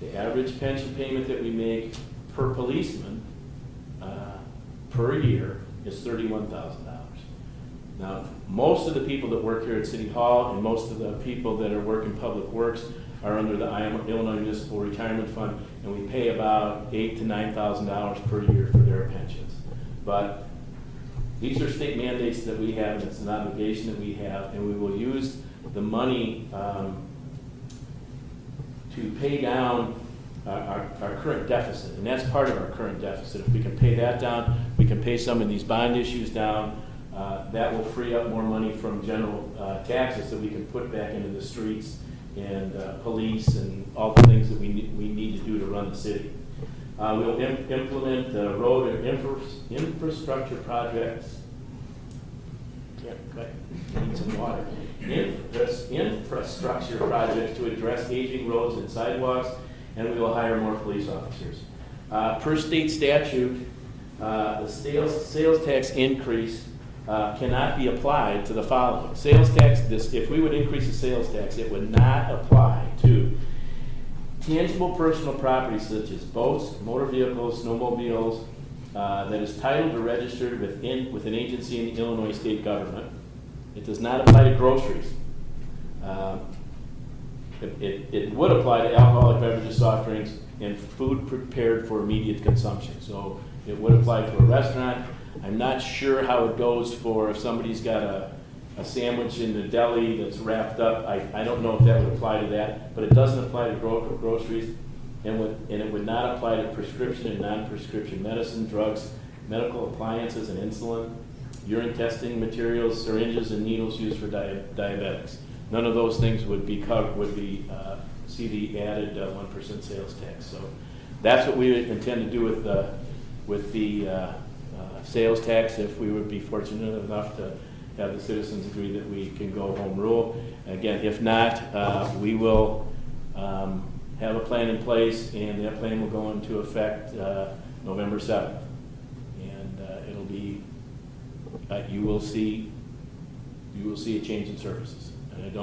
The average pension payment that we make per policeman per year is $31,000. Now, most of the people that work here at City Hall and most of the people that are working Public Works are under the Illinois Municipal Retirement Fund, and we pay about $8,000 to $9,000 per year for their pensions. But these are state mandates that we have, and it's an obligation that we have, and we will use the money to pay down our current deficit, and that's part of our current deficit. If we can pay that down, we can pay some of these bond issues down. That will free up more money from general taxes that we can put back into the streets and police and all the things that we need to do to run the city. We'll implement road and infrastructure projects. Need some water. Infrastructure projects to address aging roads and sidewalks, and we will hire more police officers. Per state statute, the sales tax increase cannot be applied to the following. Sales tax, if we would increase the sales tax, it would not apply to tangible personal property such as boats, motor vehicles, snowmobiles, that is titled or registered with an agency in the Illinois state government. It does not apply to groceries. It would apply to alcoholic beverages, soft drinks, and food prepared for immediate consumption. So it would apply to a restaurant. I'm not sure how it goes for if somebody's got a sandwich in the deli that's wrapped up, I don't know if that would apply to that, but it doesn't apply to groceries, and it would not apply to prescription and non-prescription medicine, drugs, medical appliances and insulin, urine testing materials, syringes and needles used for diabetics. None of those things would be see the added 1% sales tax. So that's what we intend to do with the sales tax, if we would be fortunate enough to have the citizens agree that we can go home rule. Again, if not, we will have a plan in place, and that plan will go into effect November 7th. And it'll be, you will see a change in services. And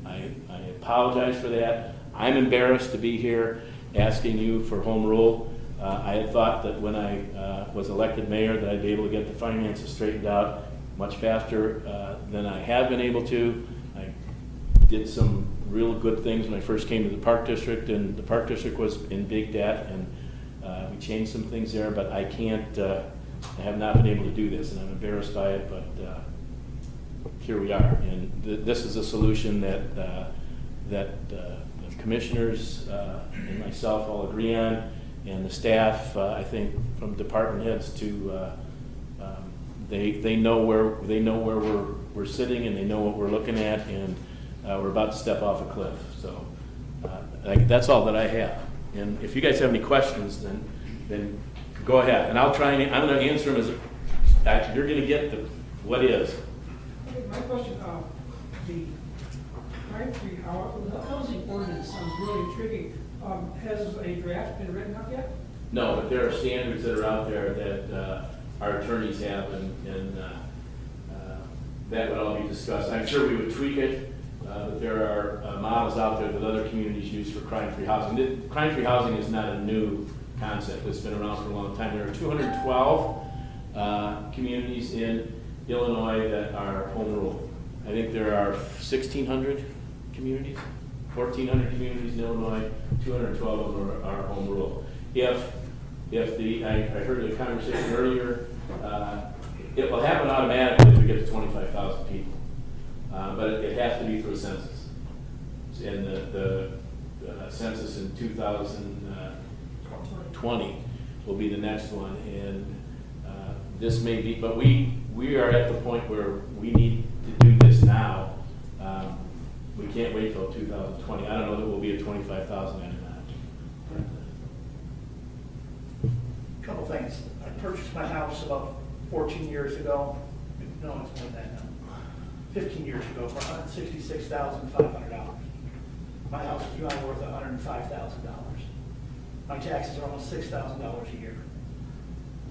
I apologize for that. I'm embarrassed to be here asking you for home rule. I had thought that when I was elected mayor that I'd be able to get the finances straightened out much faster than I have been able to. I did some real good things when I first came to the Park District, and the Park District was in big debt, and we changed some things there, but I I have not been able to do this, and I'm embarrassed by it, but here we are. And this is a solution that the commissioners and myself all agree on, and the staff, I think, from department heads to they know where we're sitting, and they know what we're looking at, and we're about to step off a cliff. So that's all that I have. And if you guys have any questions, then go ahead, and I'll try and I'm going to answer them as you're going to get the what is. Okay, my question, the crime-free housing ordinance sounds really intriguing. Has a draft been written up yet? No, but there are standards that are out there that our attorneys have, and that would all be discussed. I'm sure we would tweak it, but there are models out there that other communities use for crime-free housing. Crime-free housing is not a new concept. It's been around for a long time. There are 212 communities in Illinois that are home rule. I think there are 1,600 communities, 1,400 communities in Illinois, 212 of them are home rule. I heard a conversation earlier, it will happen automatically if we get to 25,000 people, but it has to be through a census. And the census in 2020 will be the next one, and this may be, but we are at the point where we need to do this now. We can't wait till 2020. I don't know that we'll be at 25,000 in that. Couple things. I purchased my house about 14 years ago. No, it's more than that now. 15 years ago for $166,500. My house is now worth $105,000. My taxes are almost $6,000 a year.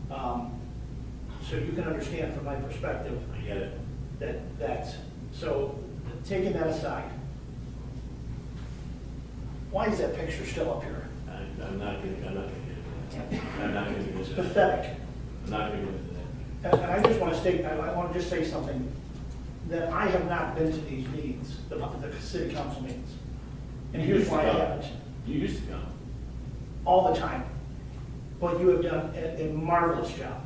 So you can understand from my perspective. I get it. That's, so taking that aside, why is that picture still up here? I'm not going to get into that. It's pathetic. I'm not going to get into that. And I just want to state, I want to just say something, that I have not been to these meetings, the city council meetings. And here's why I haven't. You used to come. All the time. But you have done a marvelous job.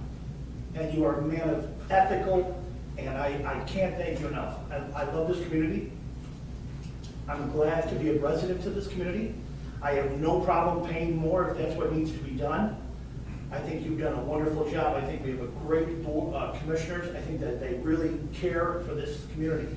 And you are a man of ethical, and I can't thank you enough. I love this community. I'm glad to be a resident of this community. I have no problem paying more if that's what needs to be done. I think you've done a wonderful job. I think we have a great board, commissioners. I think that they really care for this community.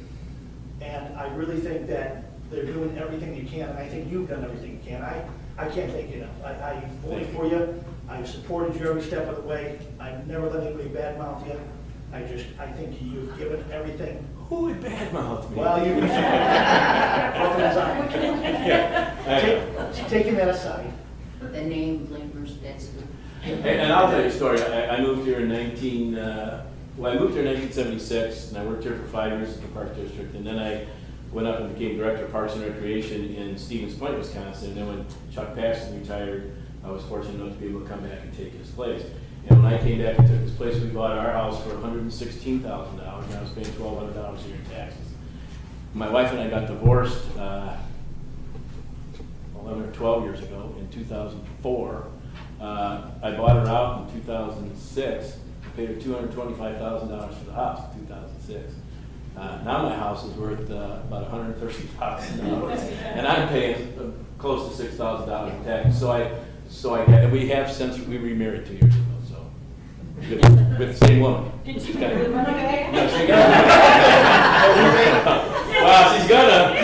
And I really think that they're doing everything you can, and I think you've done everything you can. I can't thank you enough. I voted for you. I've supported you every step of the way. I've never let anybody badmouth you. I think you've given everything. Who would badmouth me? Well, you taking that aside. The name Lambers, that's the. And I'll tell you a story. I moved here in 1976, and I worked here for 5 years at the Park District, and then I went up and became Director of Parks and Recreation in Stevens Point, Wisconsin. And then when Chuck Paxton retired, I was fortunate enough to be able to come back and take his place. And when I came back and took his place, we bought our house for $116,000, and I was paying $1,200 a year in taxes. My wife and I got divorced 11 or 12 years ago in 2004. I bought her out in 2006. I paid her $225,000 for the house in 2006. Now my house is worth about $130,000, and I'm paying close to $6,000 in tax. So I get, and we have since we remarried 2 years ago. So with the same woman. Did She's you kinda- really want to get? No, she well, she's gonna. We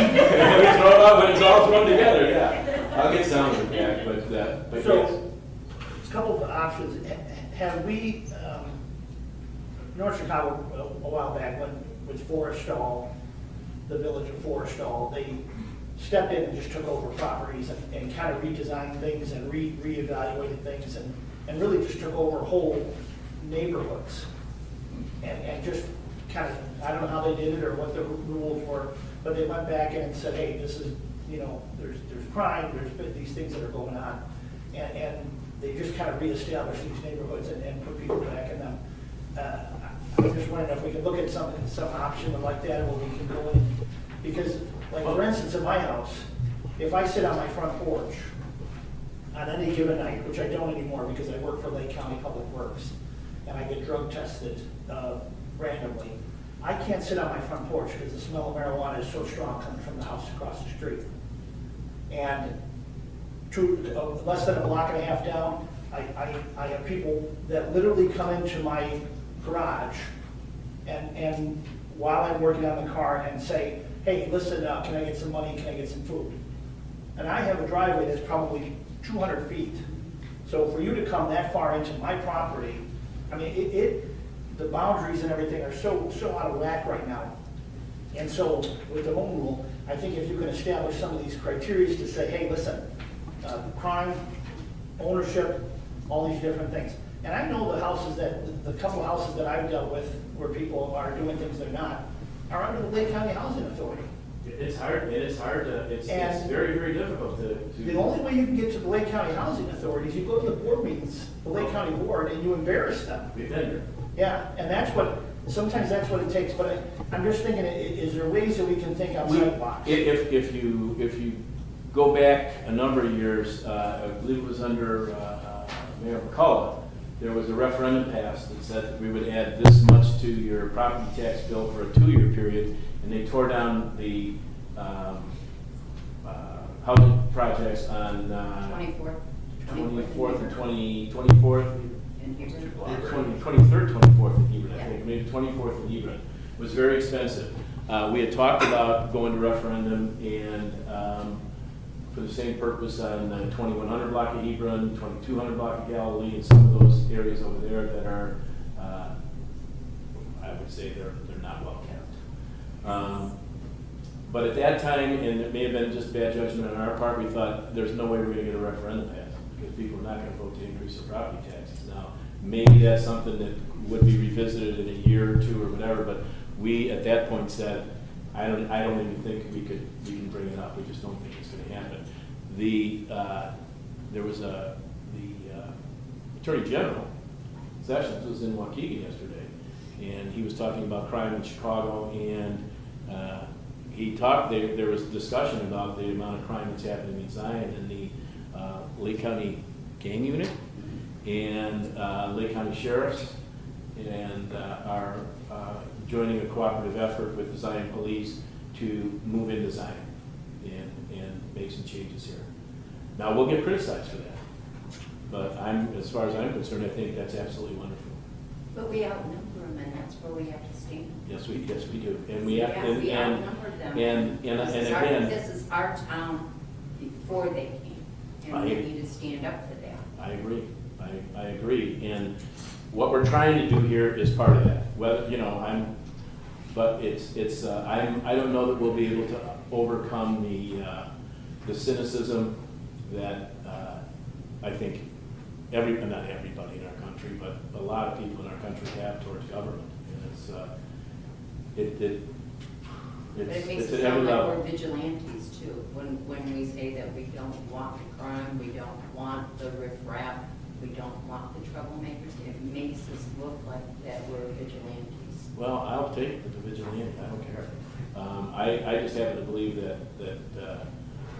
throw it up, but it's all thrown together. Yeah, I'll get some of it back, but yes. So, a couple of options. Have we, North Chicago, a while back, when Forestall, the village of Forestall, they stepped in and just took over properties and kind of redesigned things and reevaluated things and really just took over whole neighborhoods. And just kind of, I don't know how they did it or what the rules were, but they went back in and said, hey, this is, there's crime, there's been these things that are going on. And they just kind of reestablished these neighborhoods and put people back in them. I'm just wondering if we could look at some option like that where we can go in, because, like, for instance, in my house, if I sit on my front porch on any given night, which I don't anymore because I work for Lake County Public Works, and I get drug tested randomly, I can't sit on my front porch because the smell of marijuana is so strong coming from the house across the street. And less than a block and a half down, I have people that literally come into my garage and while I'm working on the car and say, hey, listen, can I get some money, can I get some food? And I have a driveway that's probably 200 feet. So for you to come that far into my property, I mean, the boundaries and everything are so out of whack right now. And so with the home rule, I think if you can establish some of these criteria to say, hey, listen, crime, ownership, all these different things. And I know the couple of houses that I've dealt with where people are doing things they're not, are under the Lake County Housing Authority. It's hard, it's And very, very difficult to. The only way you can get to the Lake County Housing Authority is you go to the board meetings, the Lake County Board, and you embarrass them. We've been here. Yeah, and sometimes that's what it takes, but I'm just thinking, is there ways that we can think outside the box? If you go back a number of years, I believe it was under Mayor McCullough, there was a referendum passed that said that we would add this much to your property tax bill for a 2-year period, and they tore down the housing projects on 24th and 24th. And here's the 23rd, 24th in Hebron, I Yeah. think, maybe 24th in Hebron. It was very expensive. We had talked about going to referendum and for the same purpose on the 2100 block of Hebron, 2200 block of Galilee, and some of those areas over there that are, I would say they're not well kept. But at that time, and it may have been just bad judgment on our part, we thought there's no way we're gonna get a referendum passed because people are not gonna vote to increase their property taxes. Now, maybe that's something that would be revisited in a year or two or whatever, but we at that point said, I don't even think we can bring it up. We just don't think it's gonna happen. There was the Attorney General, Sessions, was in Waukegan yesterday, and he was talking about crime in Chicago, and there was discussion about the amount of crime that's happening in Zion and the Lake County Gang Unit and Lake County Sheriffs and are joining a cooperative effort with the Zion Police to move into Zion and make some changes here. Now, we'll get criticized for that, but as far as I'm concerned, I think that's absolutely wonderful. But we outnumber them, and that's where we have to stand. Yes, we do, and we have, Yeah, we outnumbered them. and again, This is our town before they came, and we need to stand up for that. I agree. I agree. And what we're trying to do here is part of that. Whether, I don't know that we'll be able to overcome the cynicism that I think not everybody in our country, but a lot of people in our country have towards government. And But it makes it's it at every sound like level. we're vigilantes too, when we say that we don't want the crime, we don't want the riffraff, we don't want the troublemakers. It makes us look like that we're vigilantes. Well, I'll take the vigilante, I don't care. I just happen to believe that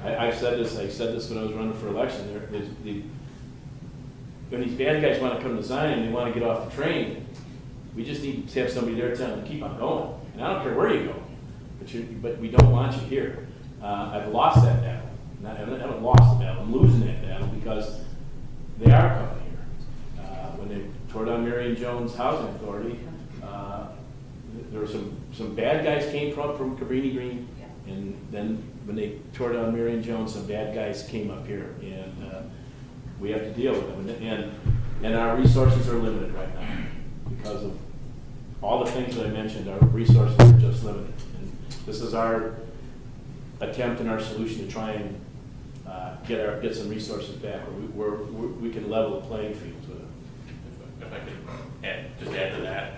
I said this when I was running for election, when these bad guys want to come to Zion, they want to get off the train, We just need to have somebody there telling them to keep on going. And I don't care where you go, but we don't want you here. I've lost that battle. I haven't lost the battle, I'm losing that battle because they are coming here. When they tore down Marion Jones Housing Authority, there were some bad guys came from Cabrini Green, and then when they tore down Marion Jones, some bad guys came up here, and we have to deal with them. And our resources are limited right now because of all the things that I mentioned. Our resources are just limited. And this is our attempt and our solution to try and get some resources back where we can level the playing field with it. If I could just add to that.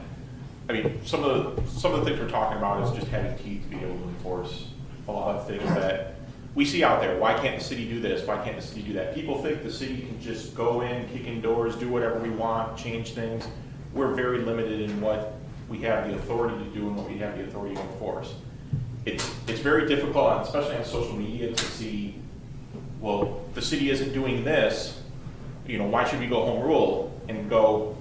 I mean, some of the things we're talking about is just having teeth to be able to enforce a lot of things that we see out there. Why can't the city do this? Why can't the city do that? People think the city can just go in, kick in doors, do whatever we want, change things. We're very limited in what we have the authority to do and what we have the authority to enforce. It's very difficult, especially on social media, to see, well, the city isn't doing this, why should we go home rule? And go,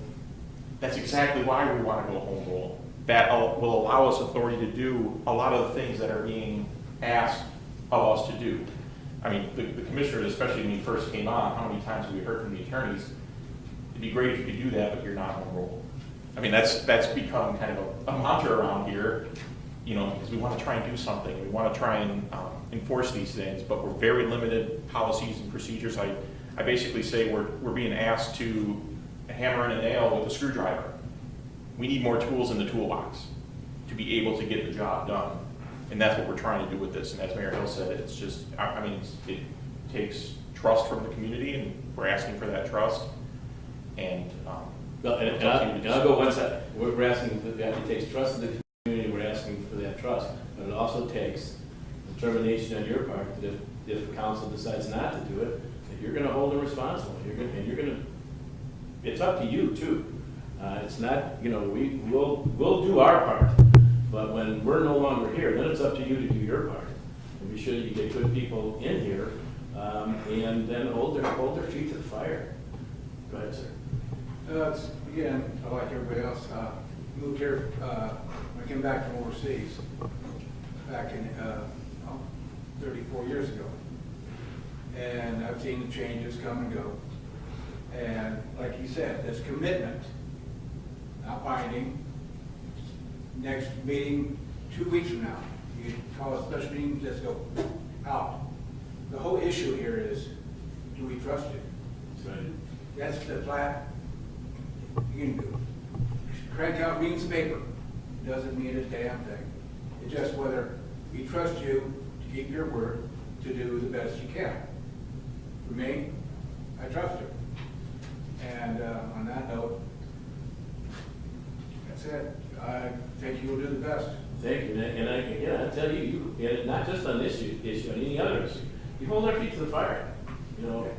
that's exactly why we want to go home rule. That will allow us authority to do a lot of the things that are being asked of us to do. I mean, the commissioners, especially when he first came on, how many times have we heard from the attorneys, it'd be great if you could do that, but you're not home rule. I mean, that's become kind of a mantra around here, because we want to try and do something. We want to try and enforce these things, but we're very limited policies and procedures. I basically say we're being asked to hammer in a nail with a screwdriver. We need more tools in the toolbox to be able to get the job done. And that's what we're trying to do with this. And as Mayor Hill said, it's just, it takes trust from the community, and we're asking for that trust. And I'll go one step. We're asking that it takes trust in the community. We're asking for that trust, but it also takes determination on your part that if the council decides not to do it, that you're going to hold them responsible. It's up to you too. It's not, we'll do our part, but when we're no longer here, then it's up to you to do your part. And be sure that you get good people in here, and then hold their feet to the fire. Go ahead, sir. Again, like everybody else, moved here, I came back from overseas back in 34 years ago. And I've seen the changes come and go. And like you said, this commitment, not binding, next meeting 2 weeks from now, you call a special meeting, let's go out. The whole issue here is, do we trust you? That's right. That's the flat, you can do. Crank out reams of paper, doesn't mean a damn thing. It's just whether we trust you to keep your word, to do the best you can. For me, I trust you. And on that note, that's it. I think you will do the best. Thank you. And I tell you, and not just on this issue, on any other issue, you hold our feet to the fire.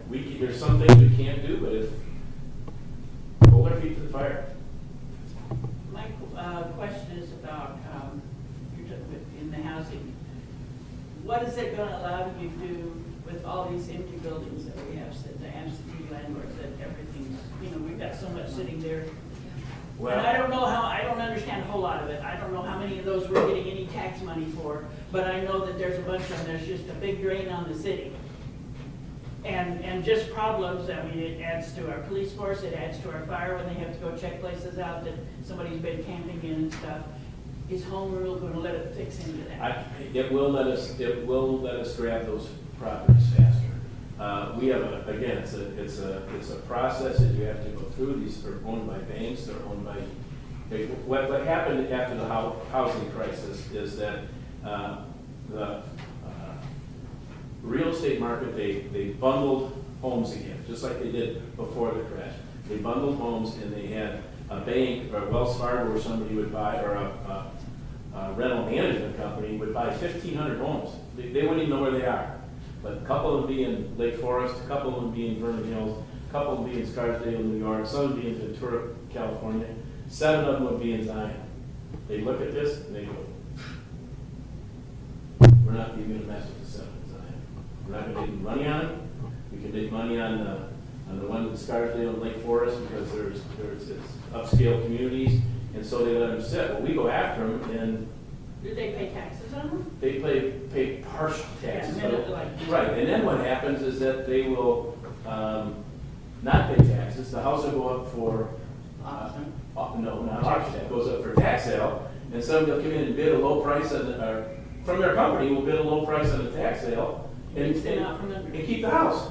There's some things we can't do, but if hold our feet to the fire. My question is about, in the housing, what is it going to allow you to do with all these empty buildings that we have, the absentee landlords, that everything's, we've got so much sitting there. Well, And I don't understand a whole lot of it. I don't know how many of those we're getting any tax money for, but I know that there's a bunch of them. There's just a big drain on the city. And just problems. I mean, it adds to our police force, it adds to our fire when they have to go check places out that somebody's been camping in and stuff. Is home rule going to let it fix into that? It will let us grab those properties faster. We have it's a process that you have to go through. These are owned by banks. They're owned by. What happened after the housing crisis is that the real estate market, they bundled homes again, just like they did before the crash. They bundled homes, and they had a bank or Wells Fargo where somebody would buy, or a rental management company would buy 1,500 homes. They wouldn't even know where they are. But a couple of them be in Lake Forest, a couple of them be in Vernon Hills, a couple of them be in Scarsdale, New York, some would be in Ventura, California. 7 of them would be in Zion. They look at this and they go, we're not even going to mess with the 7 in Zion. We're not going to make money on it. We can make money on the one in Scarsdale and Lake Forest because there's upscale communities. And so they let them sit. Well, we go after them and Do they pay taxes on them? they pay partial taxes. Yeah, like- Right, and then what happens is that they will not pay taxes. The house will go up for, Auction. no, not auction, it goes up for tax sale. And somebody will come in and bid a low price on the, or from their company will bid a low price on the tax sale and Stay out from under. keep the house.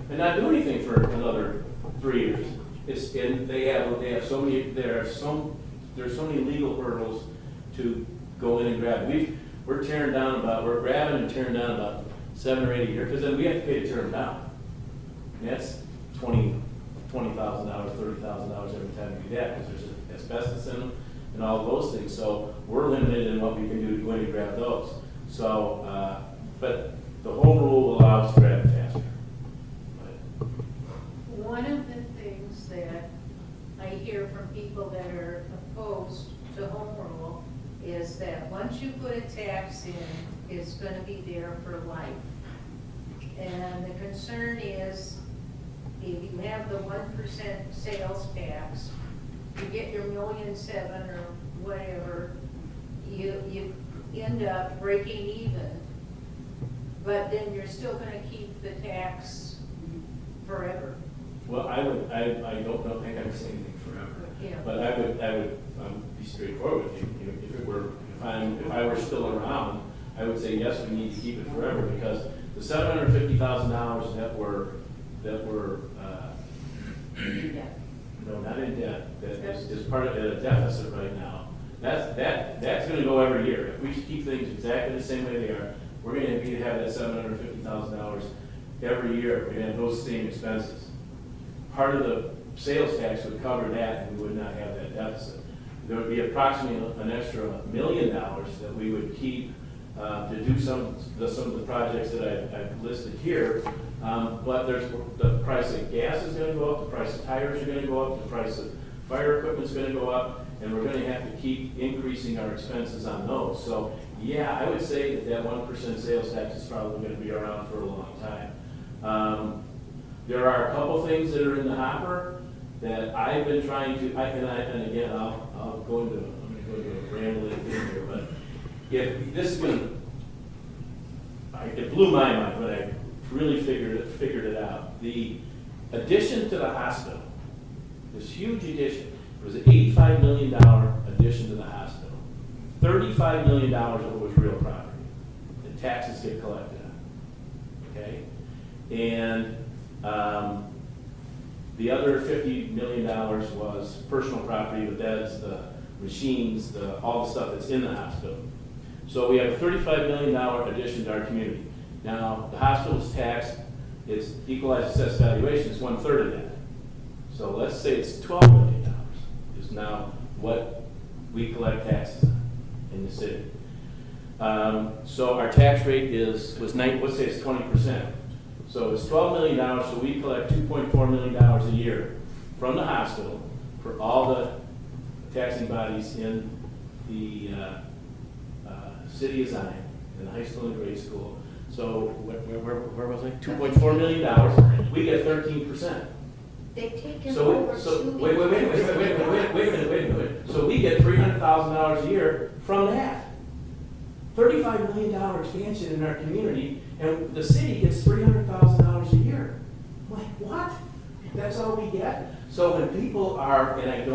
And not do anything for another 3 years. It's, and they have so many, there's so many legal hurdles to go in and grab. We're grabbing and tearing down about 7 or 8 a year, because then we have to pay to tear them down. And that's $20,000, $30,000 every time we do that, because there's asbestos in them and all those things. So we're limited in what we can do to go in and grab those. So, but the home rule allows to grab faster. But One of the things that I hear from people that are opposed to home rule is that once you put a tax in, it's gonna be there for life. And the concern is, if you have the 1% sales tax, you get your $1.7 million or whatever, you end up breaking even. But then you're still gonna keep the tax forever. Well, I don't think I would say anything forever. Yeah. But I would be straightforward with you. If I were still around, I would say, yes, we need to keep it forever, because the $750,000 that were, Yeah. no, not in debt, that is part of a deficit right now. That's gonna go every year. If we keep things exactly the same way they are, we're gonna have that $750,000 every year. We're gonna have those same expenses. Part of the sales tax would cover that, and we would not have that deficit. There would be approximately an extra $1 million that we would keep to do some of the projects that I've listed here. But the price of gas is gonna go up, the price of tires are gonna go up, the price of fire equipment's gonna go up, and we're gonna have to keep increasing our expenses on those. So, yeah, I would say that 1% sales tax is probably gonna be around for a long time. There are a couple things that are in the hopper that I've been trying to, and again, I'm gonna go into a rambling thing here, but if this is gonna, it blew my mind when I really figured it out. The addition to the hospital, this huge addition, it was an $85 million addition to the hospital. $35 million of it was real property. The taxes get collected on, okay? And the other $50 million was personal property, the beds, the machines, all the stuff that's in the hospital. So we have a $35 million addition to our community. Now, the hospital's tax, its equalized assessed valuation is 1/3 of that. So let's say it's $12 million is now what we collect taxes on in the city. So our tax rate let's say it's 20%. So it's $12 million, so we collect $2.4 million a year from the hospital for all the taxing bodies in the city of Zion, in the high school and grade school. So where was I? $2.4 million. We get 13%. They've taken So, over two. wait a minute. So we get $300,000 a year from that. $35 million expansion in our community, and the city gets $300,000 a year. I'm like, what? That's all we get? So when people are, and I'm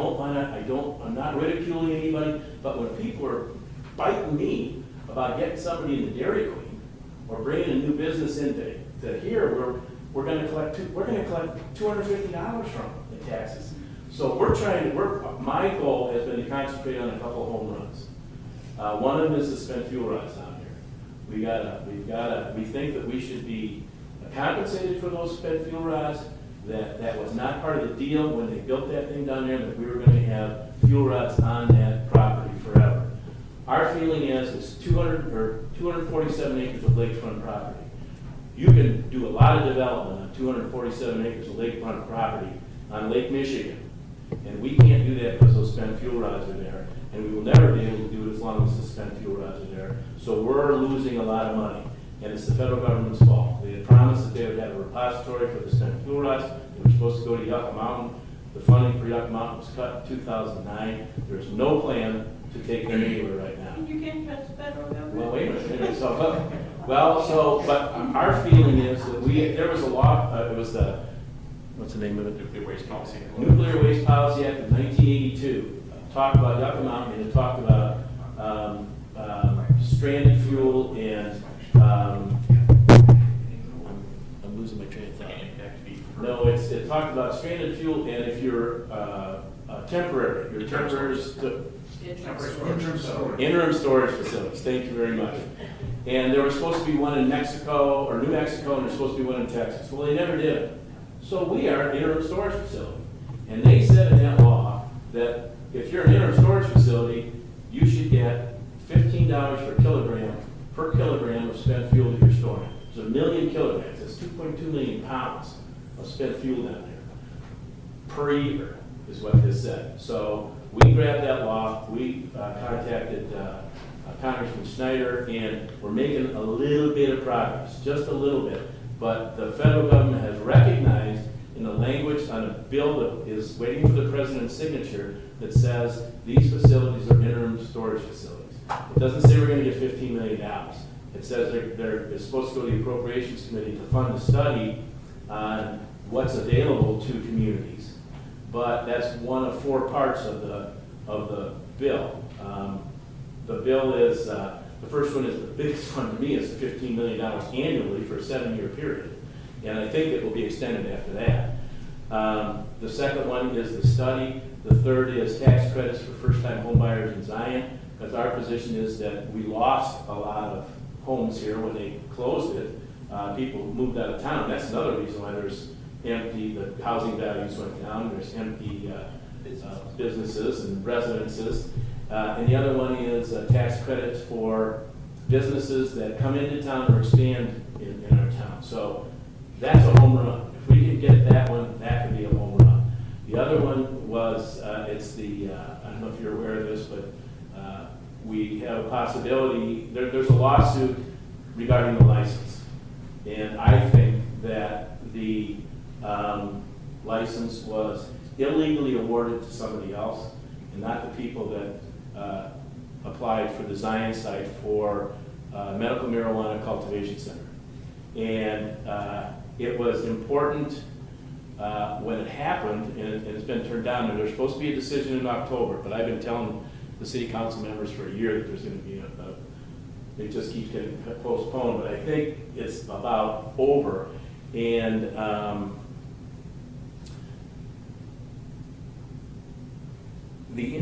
not ridiculing anybody, but when people are biting me about getting somebody in the Dairy Queen or bringing a new business into here, we're going to collect $250 from in taxes. So my goal has been to concentrate on a couple of home runs. One of them is the spent fuel rods down here. We think that we should be compensated for those spent fuel rods. That was not part of the deal when they built that thing down there, that we were going to have fuel rods on that property forever. Our feeling is it's 247 acres of lakefront property. You can do a lot of development on 247 acres of lakefront property on Lake Michigan. And we can't do that because those spent fuel rods are there. And we will never be able to do it as long as the spent fuel rods are there. So we're losing a lot of money. And it's the federal government's fault. They had promised that they would have a repository for the spent fuel rods. They were supposed to go to Yucca Mountain. The funding for Yucca Mountain was cut in 2009. There's no plan to take them anywhere right now. And you can't trust the federal government? Well, wait a minute, but our feeling is that there was a law, it was the, what's the name of it? Nuclear Waste Policy. Nuclear Waste Policy Act of 1982, talked about Yucca Mountain, and it talked about stranded fuel and, I'm losing my train of thought. No, it talked about stranded fuel, and if you're temporary, your interim storage facilities, thank you very much. And there was supposed to be one in Mexico, or New Mexico, and there's supposed to be one in Texas. Well, they never did. So we are an interim storage facility. And they said in that law that if you're an interim storage facility, you should get $15 per kilogram of spent fuel that you're storing. It's 1 million kilograms, that's 2.2 million pounds of spent fuel down there per year, is what this said. So we grabbed that law, we contacted Congressman Snyder, and we're making a little bit of progress, just a little bit. But the federal government has recognized in the language on a bill that is waiting for the president's signature that says these facilities are interim storage facilities. It doesn't say we're going to get $15 million. It says it's supposed to go to the Appropriations Committee to fund a study on what's available to communities. But that's one of 4 parts of the bill. The bill is, the first one is the biggest one to me, is $15 million annually for a 7-year period. And I think it will be extended after that. The second one is the study. The third is tax credits for first-time home buyers in Zion, because our position is that we lost a lot of homes here when they closed it. People moved out of town. That's another reason why there's the housing values went down. There's empty businesses and residences. And the other one is tax credits for businesses that come into town or expand in our town. So that's a home run. If we can get that one, that could be a home run. The other one was, it's the, I don't know if you're aware of this, but we have a possibility, there's a lawsuit regarding the license. And I think that the license was illegally awarded to somebody else, and not the people that applied for the Zion site for medical marijuana cultivation center. And it was important when it happened, and it's been turned down, and there's supposed to be a decision in October, but I've been telling the city council members for a year that there's going to be it just keeps getting postponed, but I think it's about over. And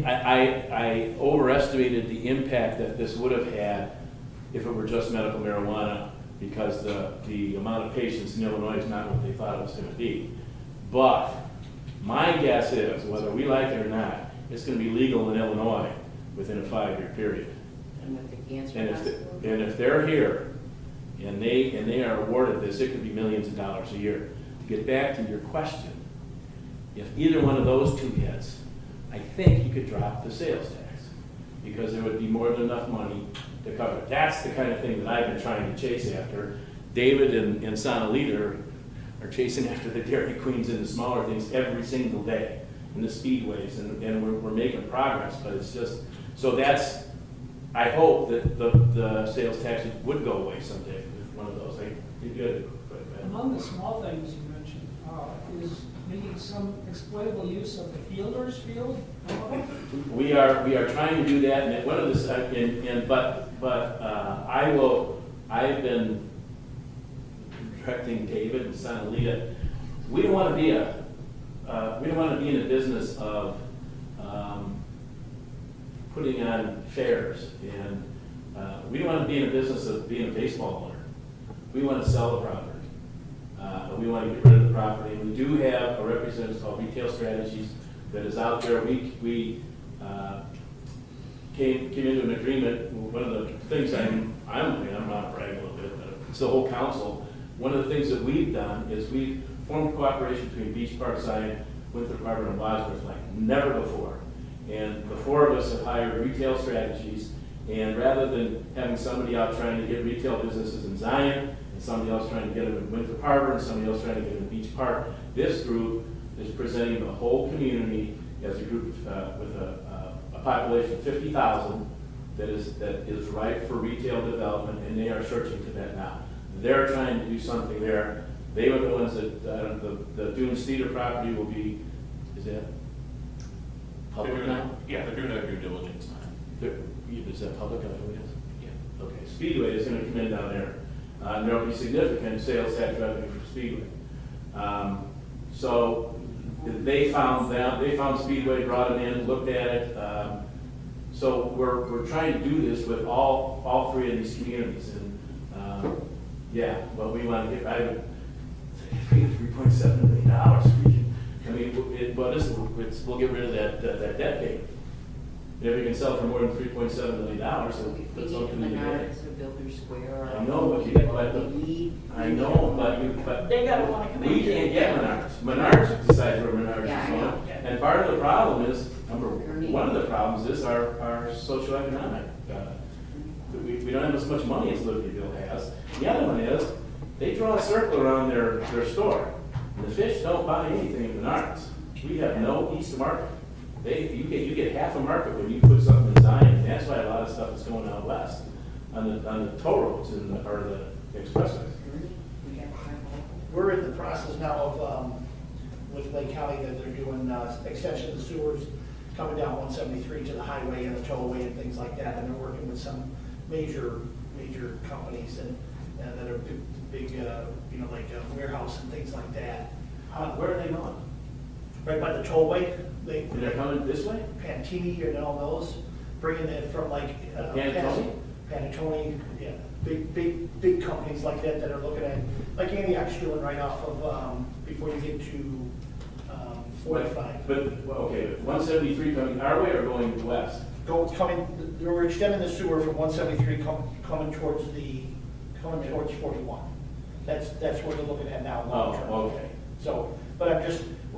I overestimated the impact that this would have had if it were just medical marijuana, because the amount of patients in Illinois is not what they thought it was going to be. But my guess is, whether we like it or not, it's going to be legal in Illinois within a 5-year period. And with the cancer And hospital. if they're here and they are awarded this, it could be millions of dollars a year. To get back to your question, if either one of those two hits, I think you could drop the sales tax, because there would be more than enough money to cover it. That's the kind of thing that I've been trying to chase after. David and Sonalita are chasing after the Dairy Queens and the smaller things every single day, and the speedways, and we're making progress, but it's just, so that's, I hope that the sales taxes would go away someday with one of those. You did. Among the small things you mentioned, is making some exploitable use of the fielder's field. We are trying to do that, and one of the, I've been directing David and Sonalita. We don't want to be in the business of putting on fairs, and we don't want to be in the business of being a baseball owner. We want to sell the property. We want to get rid of the property. We do have a representative called Retail Strategies that is out there. We came into an agreement. One of the things I'm not bragging a little bit, but it's the whole council. One of the things that we've done is we've formed cooperation between Beach Park, Zion, Winthrop Harbor, and Wadsworth like never before. And the 4 of us have hired Retail Strategies, and rather than having somebody out trying to get retail businesses in Zion, and somebody else trying to get them in Winthrop Harbor, and somebody else trying to get them in Beach Park, this group is presenting the whole community as a group with a population of 50,000 that is ripe for retail development, and they are searching for that now. They're trying to do something there. They were the ones that, the Dunes Theater property will be, is that public now? Yeah, they're doing their due diligence on it. Is that public? I don't know what it is. Yeah. Okay, Speedway is gonna come in down there, and there'll be significant sales tax revenue from Speedway. So they found Speedway, brought it in, looked at it. So we're trying to do this with all three of these communities, and, yeah, but we want to get, $3.7 million. I mean, we'll get rid of that debt payment. If we can sell for more than $3.7 million, then We that's need something to do. Menards or Builder Square. I know, but I know, but They gotta wanna come in. we can't get Menards. Menards decides where Menards Yeah, I is know. going. And part of the problem is, one of the problems is our socioeconomic. We don't have as much money as Libertyville has. The other one is, they draw a circle around their store. And the fish don't buy anything at Menards. We have no east market. You get half a market when you put something in Zion, and that's why a lot of stuff is going out west on the toll roads or the expressways. We're in the process now of, with Lake County, that they're doing extension of the sewers coming down 173 to the highway and the tollway and things like that. And they're working with some major companies and that are big, like a warehouse and things like that. Where are they going? Right by the tollway, They're coming this way? Pantini and all those, bringing it from like. Panattoni? Panattoni, yeah, big companies like that are looking at, like Antioch's doing right off of, before you get to 45. But, okay, 173 coming our way or going west? We're extending the sewer from 173 coming towards 41. That's what they're looking at now, long term. Oh, okay. So, but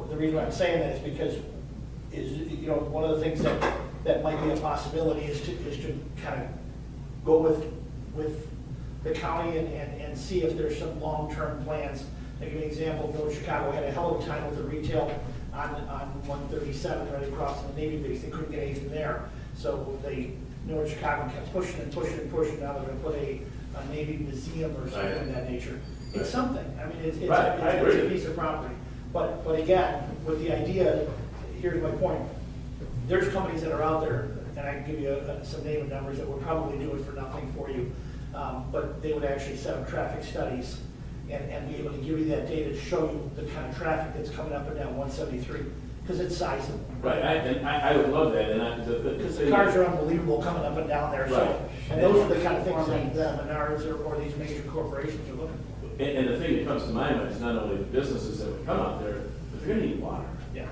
the reason why I'm saying that is because, one of the things that might be a possibility is to kind of go with the county and see if there's some long-term plans. I'll give you an example, Village Chicago had a hell of a time with the retail on 137 right across from the Navy base. They couldn't get anything there. So North Chicago kept pushing and pushing and pushing. Now they're going to put a Navy museum or something of that nature. It's something. I mean, it's a piece of property. But again, with the idea, here's my point. There's companies that are out there, and I can give you some name and numbers that would probably do it for nothing for you. But they would actually set up traffic studies and be able to give you that data to show you the kind of traffic that's coming up and down 173, because it's sizable. Right, I would love that, Because the cars are unbelievable coming up and down there, so, Right. and those are the kind of things that Menards or these major corporations are looking for. And the thing that comes to my mind is not only the businesses that would come out there, but they're gonna need water. Yeah.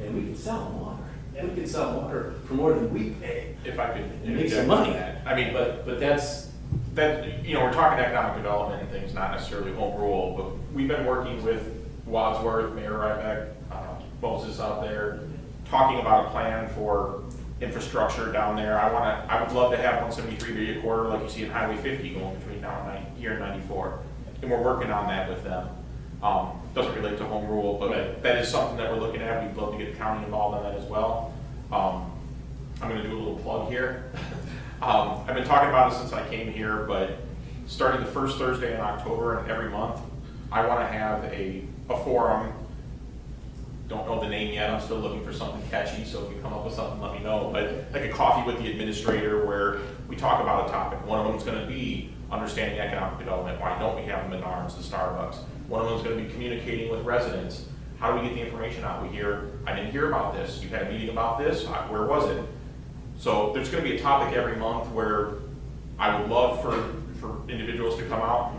And we can sell them water. Yeah. We can sell water for more than we pay. If I could And make some interject on money. that. I mean, But that's, we're talking economic development and things, not necessarily home rule, but we've been working with Wadsworth, Mayor Ryback, Moses out there, talking about a plan for infrastructure down there. I would love to have 173 be a corridor like you see in Highway 50 going between now and here and 94. And we're working on that with them. Doesn't relate to home rule, but that is something that we're looking at. We'd love to get the county involved in that as well. I'm gonna do a little plug here. I've been talking about it since I came here, but starting the first Thursday in October and every month, I want to have a forum. Don't know the name yet, I'm still looking for something catchy, so if you come up with something, let me know. But like a coffee with the administrator where we talk about a topic. One of them is going to be understanding economic development. Why don't we have the Menards, the Starbucks? One of them is going to be communicating with residents. How do we get the information out? I didn't hear about this. You had a meeting about this, where was it? So there's going to be a topic every month where I would love for individuals to come out.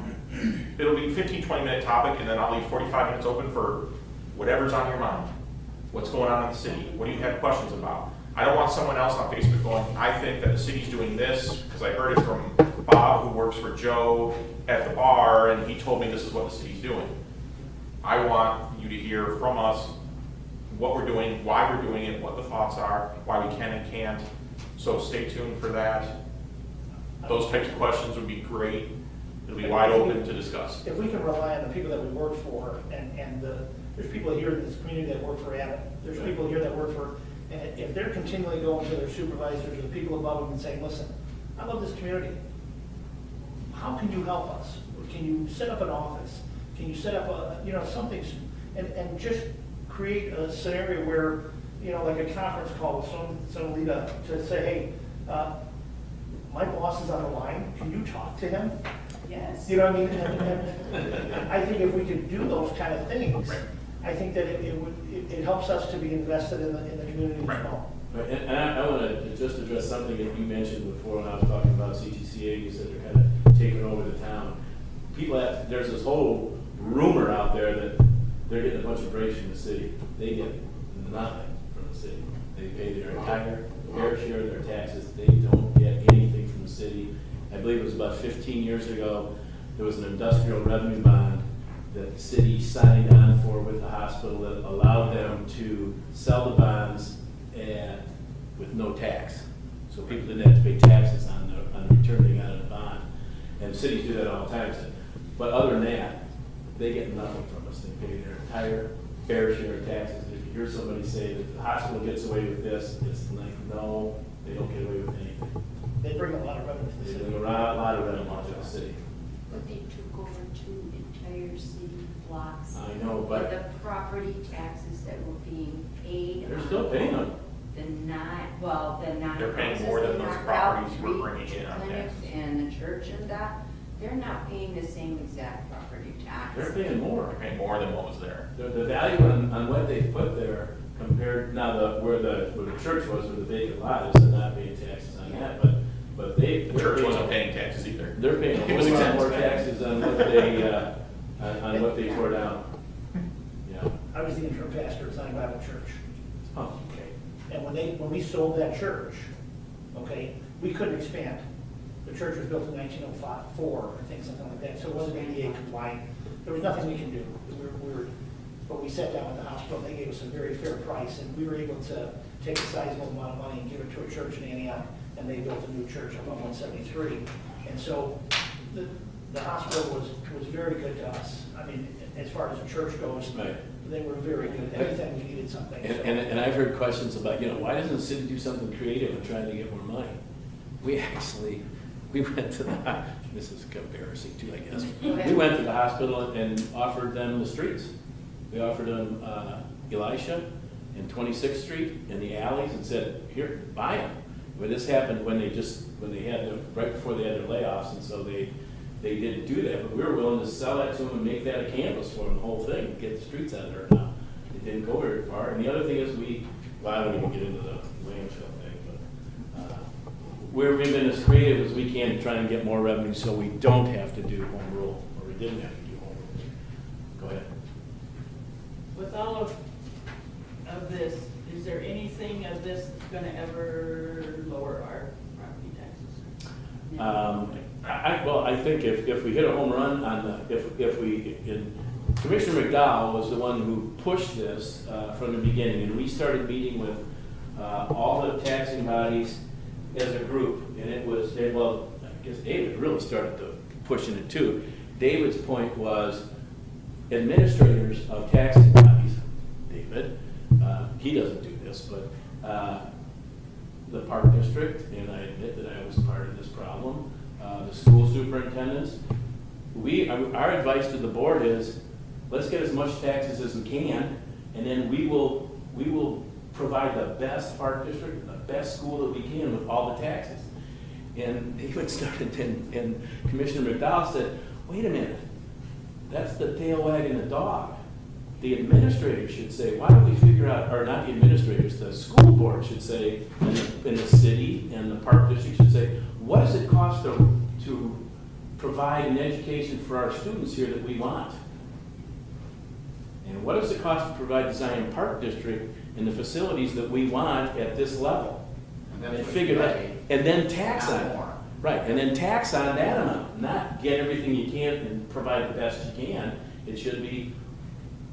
It'll be a 15, 20-minute topic, and then I'll leave 45 minutes open for whatever's on your mind. What's going on in the city? What do you have questions about? I don't want someone else on Facebook going, I think that the city's doing this, because I heard it from Bob, who works for Joe at the bar, and he told me this is what the city's doing. I want you to hear from us what we're doing, why we're doing it, what the thoughts are, why we can and can't. So stay tuned for that. Those types of questions would be great. It'll be wide open to discuss. If we can rely on the people that we work for, and there's people here in this community that work for Abbott, there's people here that work for And if they're continually going to their supervisors or the people above them and saying, listen, I love this community. How can you help us? Can you set up an office? Can you set up something, and just create a scenario where, like a conference call with some leader to say, hey, my boss is on the line, can you talk to him? Yes. You know what I mean? And I think if we could do those kind of things, I think that it helps us to be invested in the community as well. Right, and I want to just address something that you mentioned before when I was talking about CTCA. You said they're kind of taking over the town. There's this whole rumor out there that they're getting a bunch of breaks from the city. They get nothing from the city. They pay their entire fair share of their taxes. They don't get anything from the city. I believe it was about 15 years ago, there was an industrial revenue bond that the city signed on for with the hospital that allowed them to sell the bonds with no tax. So people didn't have to pay taxes on the return they got on the bond. And cities do that all the time. But other than that, they get nothing from us. They pay their entire fair share of taxes. If you hear somebody say that the hospital gets away with this, it's like, no, they don't get away with anything. They bring a lot of revenue to the They city. bring a lot of revenue to the city. But they took over two entire city blocks. I know, but The property taxes that were being paid. they're still paying them. The non. They're paying more than those properties we're bringing in on Clinics taxes. and the church and that, they're not paying the same exact property tax. They're paying more. They're paying more than what was there. The value on what they put there compared, now where the church was, where the vacant lot is, they're not paying taxes on that, but The church wasn't paying taxes either. They're paying It a was whole lot exempt. more taxes on what they tore down. Yeah. I was the interim pastor at Zion Bible Church. Oh, okay. And when we sold that church, okay, we couldn't expand. The church was built in 1904, I think, something like that, so it wasn't ADA compliant. There was nothing we can do. But we sat down with the hospital, they gave us a very fair price, and we were able to take a sizable amount of money and give it to a church in Antioch, and they built a new church up on 173. And so the hospital was very good to us. I mean, as far as the church goes, Right. they were very good. Anytime we needed something. so. And I've heard questions about, why doesn't the city do something creative and try to get more money? We went to this is embarrassing too, I guess. We went to the hospital and offered them the streets. We offered them Elisha and 26th Street and the alleys and said, here, buy them. When this happened, right before they had their layoffs, and so they didn't do that, but we were willing to sell that to them and make that a campus for them, the whole thing, get the streets out of there now. It didn't go very far, and the other thing is I don't even get into the landfill thing, but we've been as creative as we can to try and get more revenue so we don't have to do home rule, or we didn't have to do home rule. Go ahead. With all of this, is there anything of this that's gonna ever lower our property taxes? I think if we hit a home run Commissioner McDowell was the one who pushed this from the beginning, and we started meeting with all the taxing bodies as a group, and I guess David really started pushing it too. David's point was administrators of taxing bodies, David, he doesn't do this, but the park district, and I admit that I was part of this problem, the school superintendents, our advice to the board is, let's get as much taxes as we can, and then we will provide the best park district, the best school that we can with all the taxes. And David started, and Commissioner McDowell said, wait a minute, that's the tail wagging the dog. The administrators should say, why don't we figure out, or not the administrators, the school board should say, in the city and the park district should say, what does it cost to provide an education for our students here that we want? And what does it cost to provide the Zion Park District and the facilities that we want at this level? And figure that, and then tax on it. Right, and then tax on that amount, not get everything you can and provide the best you can. It should be,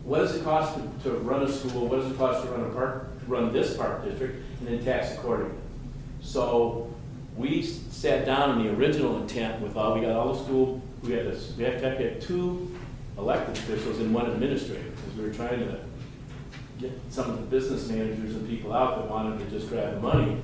what does it cost to run a school, what does it cost to run a park, to run this park district, and then tax accordingly. So we sat down in the original intent with we got all the school, we have to have 2 elected officials and 1 administrator, because we were trying to get some of the business managers and people out that wanted to just grab the money.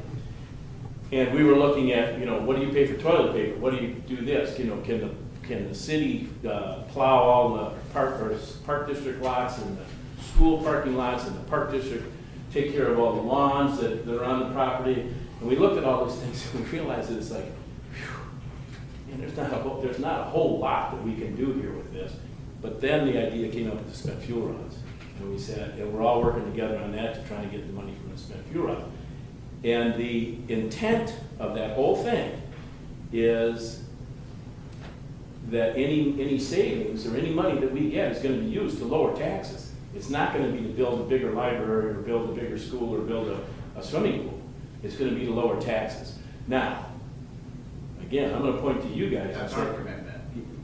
And we were looking at, what do you pay for toilet paper? What do you do this? Can the city plow all the park district lots and the school parking lots and the park district take care of all the lawns that are on the property? And we looked at all those things and we realized that it's like, whew, and there's not a whole lot that we can do here with this. But then the idea came up with the spent fuel runs. And we said, and we're all working together on that to try and get the money from the spent fuel runs. And the intent of that whole thing is that any savings or any money that we get is going to be used to lower taxes. It's not going to be to build a bigger library or build a bigger school or build a swimming pool. It's going to be to lower taxes. Now, again, I'm going to point to you guys. That's and say- our commitment.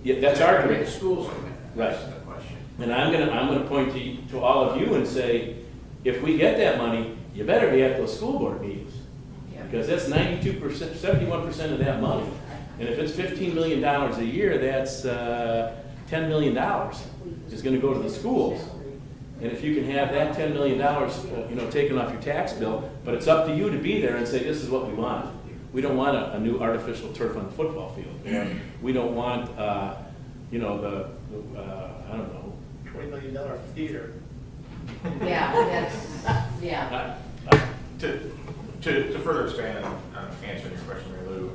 Yeah, that's our The commitment. school's commitment, that's Right. the question. And I'm gonna point to all of you and say, if we get that money, you better be at those school board meetings. Because that's 92%, 71% of that money. And if it's $15 million a year, that's $10 million is gonna go to the schools. And if you can have that $10 million, taken off your tax bill, but it's up to you to be there and say, this is what we want. We don't want a new artificial turf on the football field. We don't want, I don't know. $20 million theater. Yeah, yeah. To further expand on answering your question, Mary Lou,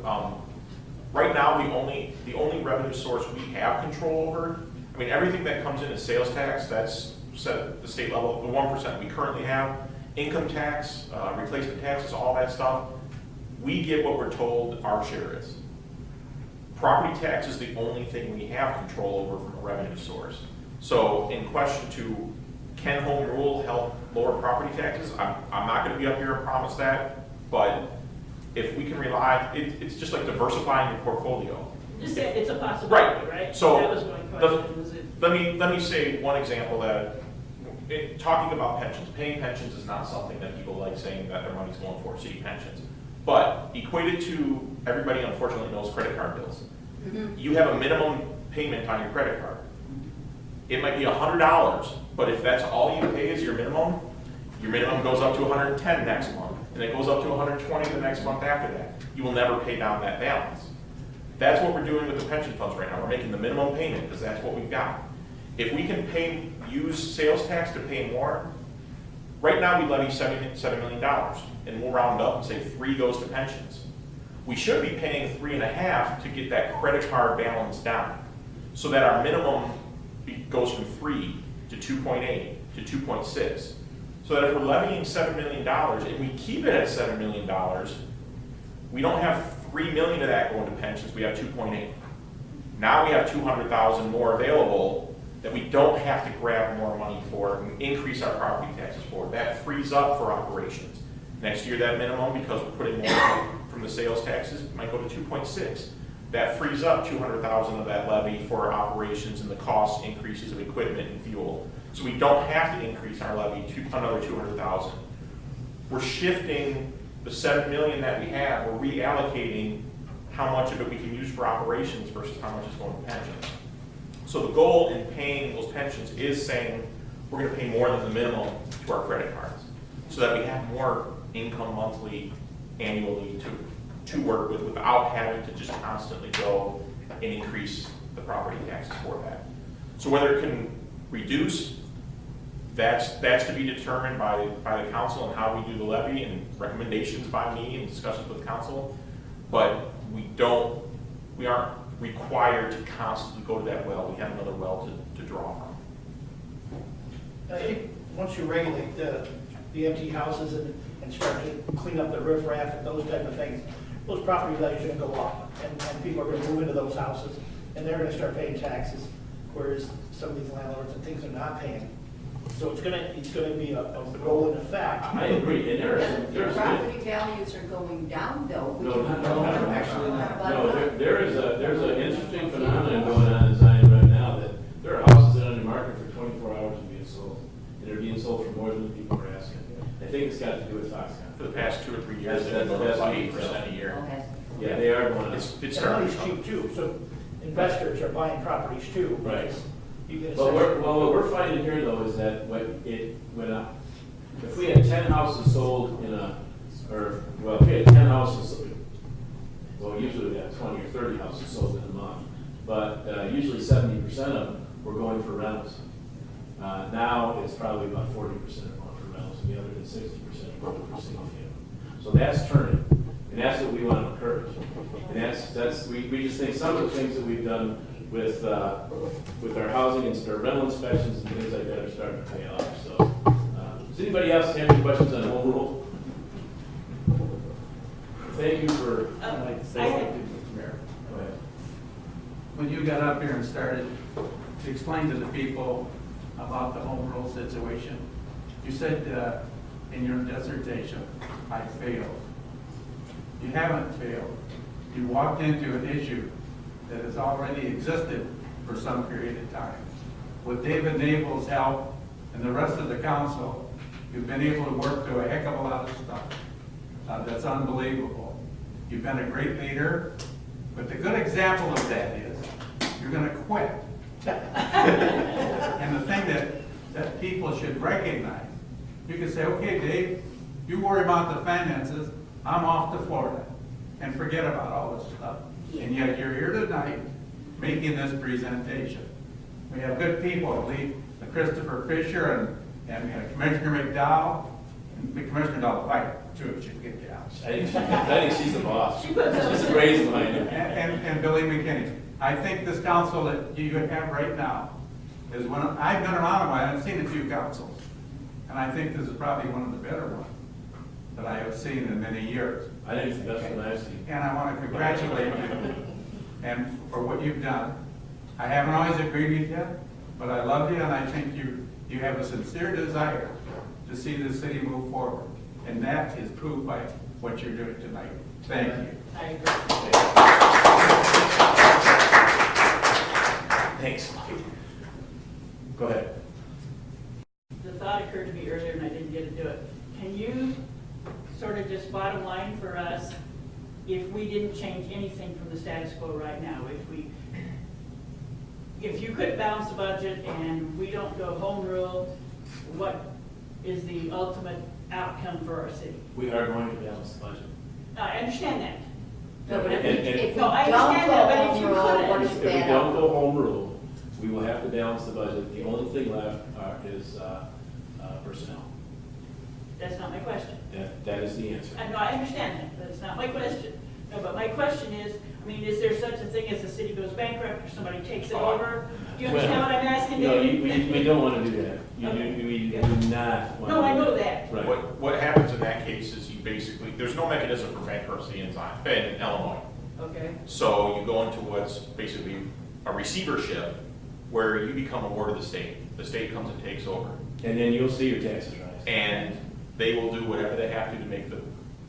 right now, the only revenue source we have control over, I mean, everything that comes in as sales tax, that's set at the state level, the 1% we currently have, income tax, replacement taxes, all that stuff, we get what we're told our share is. Property tax is the only thing we have control over from a revenue source. So in question to, can home rule help lower property taxes? I'm not gonna be up here and promise that, but if we can rely, it's just like diversifying your portfolio. Just say it's a possibility, right? So, That was my question, was it? let me say one example that, talking about pensions, paying pensions is not something that people like saying that their money's going for, city pensions. But equated to, everybody unfortunately knows credit card bills. You have a minimum payment on your credit card. It might be $100, but if that's all you pay is your minimum goes up to $110 next month, and it goes up to $120 the next month after that. You will never pay down that balance. That's what we're doing with the pension funds right now. We're making the minimum payment because that's what we've got. If we can use sales tax to pay more, right now we levy $7 million, and we'll round up and say 3 goes to pensions. We should be paying 3.5 to get that credit card balance down, so that our minimum goes from 3 to 2.8 to 2.6. So that if we're levying $7 million and we keep it at $7 million, we don't have $3 million of that going to pensions, we have 2.8. Now we have 200,000 more available that we don't have to grab more money for and increase our property taxes for. That frees up for operations. Next year, that minimum, because we're putting more from the sales taxes, might go to 2.6. That frees up 200,000 of that levy for operations and the cost increases of equipment and fuel. So we don't have to increase our levy to another 200,000. We're shifting the 7 million that we have, we're reallocating how much of it we can use for operations versus how much is going to pensions. So the goal in paying those pensions is saying we're going to pay more than the minimum to our credit cards, so that we have more income monthly, annually to work with without having to just constantly go and increase the property taxes for that. So whether it can reduce, that's to be determined by the council and how we do the levy, and recommendations by me and discussions with council. But we aren't required to constantly go to that well. We have another well to draw from. I think once you regulate the empty houses and start to clean up the riffraff and those type of things, those property values are gonna go up, and people are gonna move into those houses, and they're gonna start paying taxes, whereas some of these landlords and things are not paying. So it's gonna be a rolling effect. I agree, and there's Property values are going down though. No, actually not. No, there's an interesting phenomenon going on in Zion right now, that there are houses that are on the market for 24 hours and being sold, and they're being sold for more than the people are asking. I think it's got to do with Foxconn. For the past 2 or 3 years, That's they've been the about best 8% a year. Okay. Yeah, they are going up. It's And starting money's to come. cheap too, so investors are buying properties too. Right. because You get a But sense. what we're finding here though is that when if we had 10 houses sold in if we had 10 houses, well, usually we have 20 or 30 houses sold in a month, but usually 70% of them were going for rentals. Now it's probably about 40% are going for rentals, and the other than 60% are going for single family. So that's turning, and that's what we want to encourage. And we just think some of the things that we've done with our housing and our rental inspections and things like that are starting to pay off. So, does anybody else have any questions on home rule? Thank you for. I had- Mayor. Go ahead. When you got up here and started to explain to the people about the home rule situation, you said in your dissertation, I failed. You haven't failed. You walked into an issue that has already existed for some period of time. With David Nable's help and the rest of the council, you've been able to work through a heck of a lot of stuff. That's unbelievable. You've been a great leader, but the good example of that is you're going to quit. And the thing that people should recognize, you can say, okay, Dave, you worry about the finances, I'm off to Florida, and forget about all this stuff. And yet you're here tonight making this presentation. We have good people, Christopher Fisher and Commissioner McDowell, and Commissioner Delafight, too, should get you out. I think she's the boss. She's the brains behind it. And Billy McKinney. I think this council that you have right now is one of, I've been around a while, I've seen a few councils, and I think this is probably one of the better ones that I have seen in many years. I think it's the best one I've seen. And I want to congratulate you and for what you've done. I haven't always agreed with you, but I love you, and I think you have a sincere desire to see the city move forward. And that is proved by what you're doing tonight. Thank you. I agree. Thanks, Mike. Go ahead. The thought occurred to me earlier and I didn't get to do it. Can you sort of just bottom line for us, if we didn't change anything from the status quo right now, if you could balance the budget and we don't go home rule, what is the ultimate outcome for our city? We are going to balance the budget. I understand that. No, but if we, And- if we No, I don't understand that, but if go you home rule, couldn't- what is If we that? don't go home rule, we will have to balance the budget. The only thing left is personnel. That's not my question. That is the answer. No, I understand that, but it's not my question. No, but my question is, I mean, is there such a thing as the city goes bankrupt or somebody takes it over? Do you understand what I'm asking? No, David? we don't want to do that. Okay. We do not want to. No, I know that. Right. What happens in that case is you basically, there's no mechanism for bankruptcy in Illinois. Okay. So you go into what's basically a receivership where you become a ward of the state. The state comes and takes over. And then you'll see your taxes rise. And they will do whatever they have to make the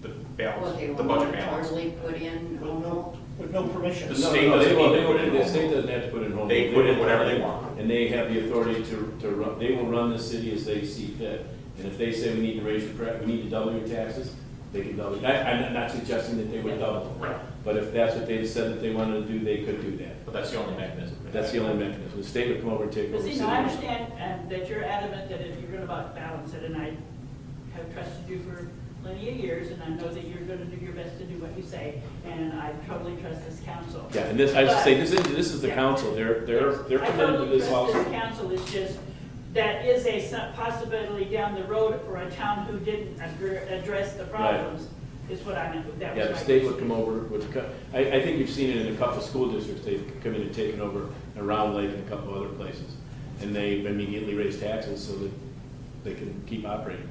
Well, balance, they the will budget balance. totally put in home rule. With no permission. The No, state no, doesn't they will- need to they put will- in The home state rule. doesn't have to put in home. They rule. put in whatever they want. And they have the authority to run, they will run the city as they see fit. And if they say we need to raise your, we need to double your taxes, they can double. I'm not suggesting that they would double them. Right. But if that's what they said that they wanted to do, they could do that. But that's the only mechanism. That's the only mechanism. The state would come over and take But over. see, city. now I understand that you're adamant that if you're going to balance it, and I have trusted you for plenty of years, and I know that you're going to do your best to do what you say, and I totally trust this council. Yeah, and this, I just say, this is the Yeah. council. They're committed to I totally this trust also. this council, it's just, that is a possibility down the road for a town who didn't address the problems, is what I meant, that was Yeah, my the state would question. come over, I think you've seen it in a couple of school districts, they've come in and taken over in Round Lake and a couple of other places. And they immediately raise taxes so that they can keep operating.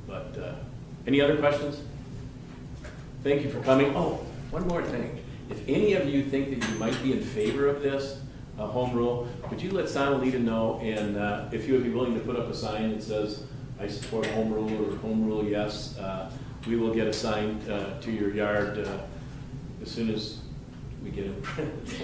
But, any other questions? Thank you for coming. Oh, one more thing. If any of you think that you might be in favor of this, home rule, would you let Sonalita know? And if you would be willing to put up a sign that says, I support home rule or home rule yes, we will get a sign to your yard as soon as we get it printed.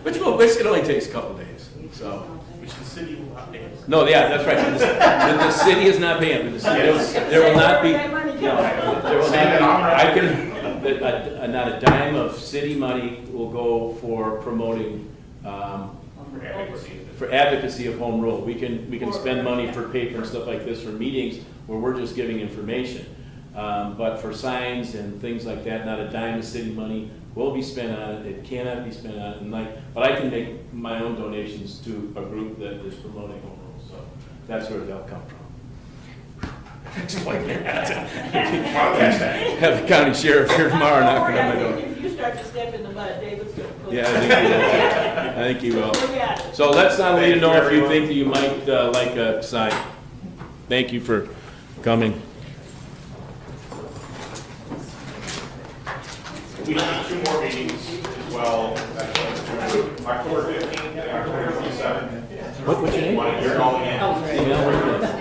Which it only takes a couple days, so. Which the city will not pay. No, yeah, that's right. The city is not paying, but the city, there will not be. Where did that money come from? There will not be, not a dime of city money will go for promoting For advocacy. For advocacy of home rule. We can spend money for paper and stuff like this for meetings where we're just giving information. But for signs and things like that, not a dime of city money will be spent on it. It cannot be spent on it. And but I can make my own donations to a group that is promoting home rule. So that's where they'll come from. Explain that. Have the county sheriff here tomorrow knocking on my door. If you start to step in the mud, David's gonna put. Yeah, I think he will. Look at it. So let's not let you know if you Thank you, think that you might like a sign. Thank you for coming. We have 2 more meetings as well. That's October 15th and October 27th. What's your name? Want to hear it all again? Yeah,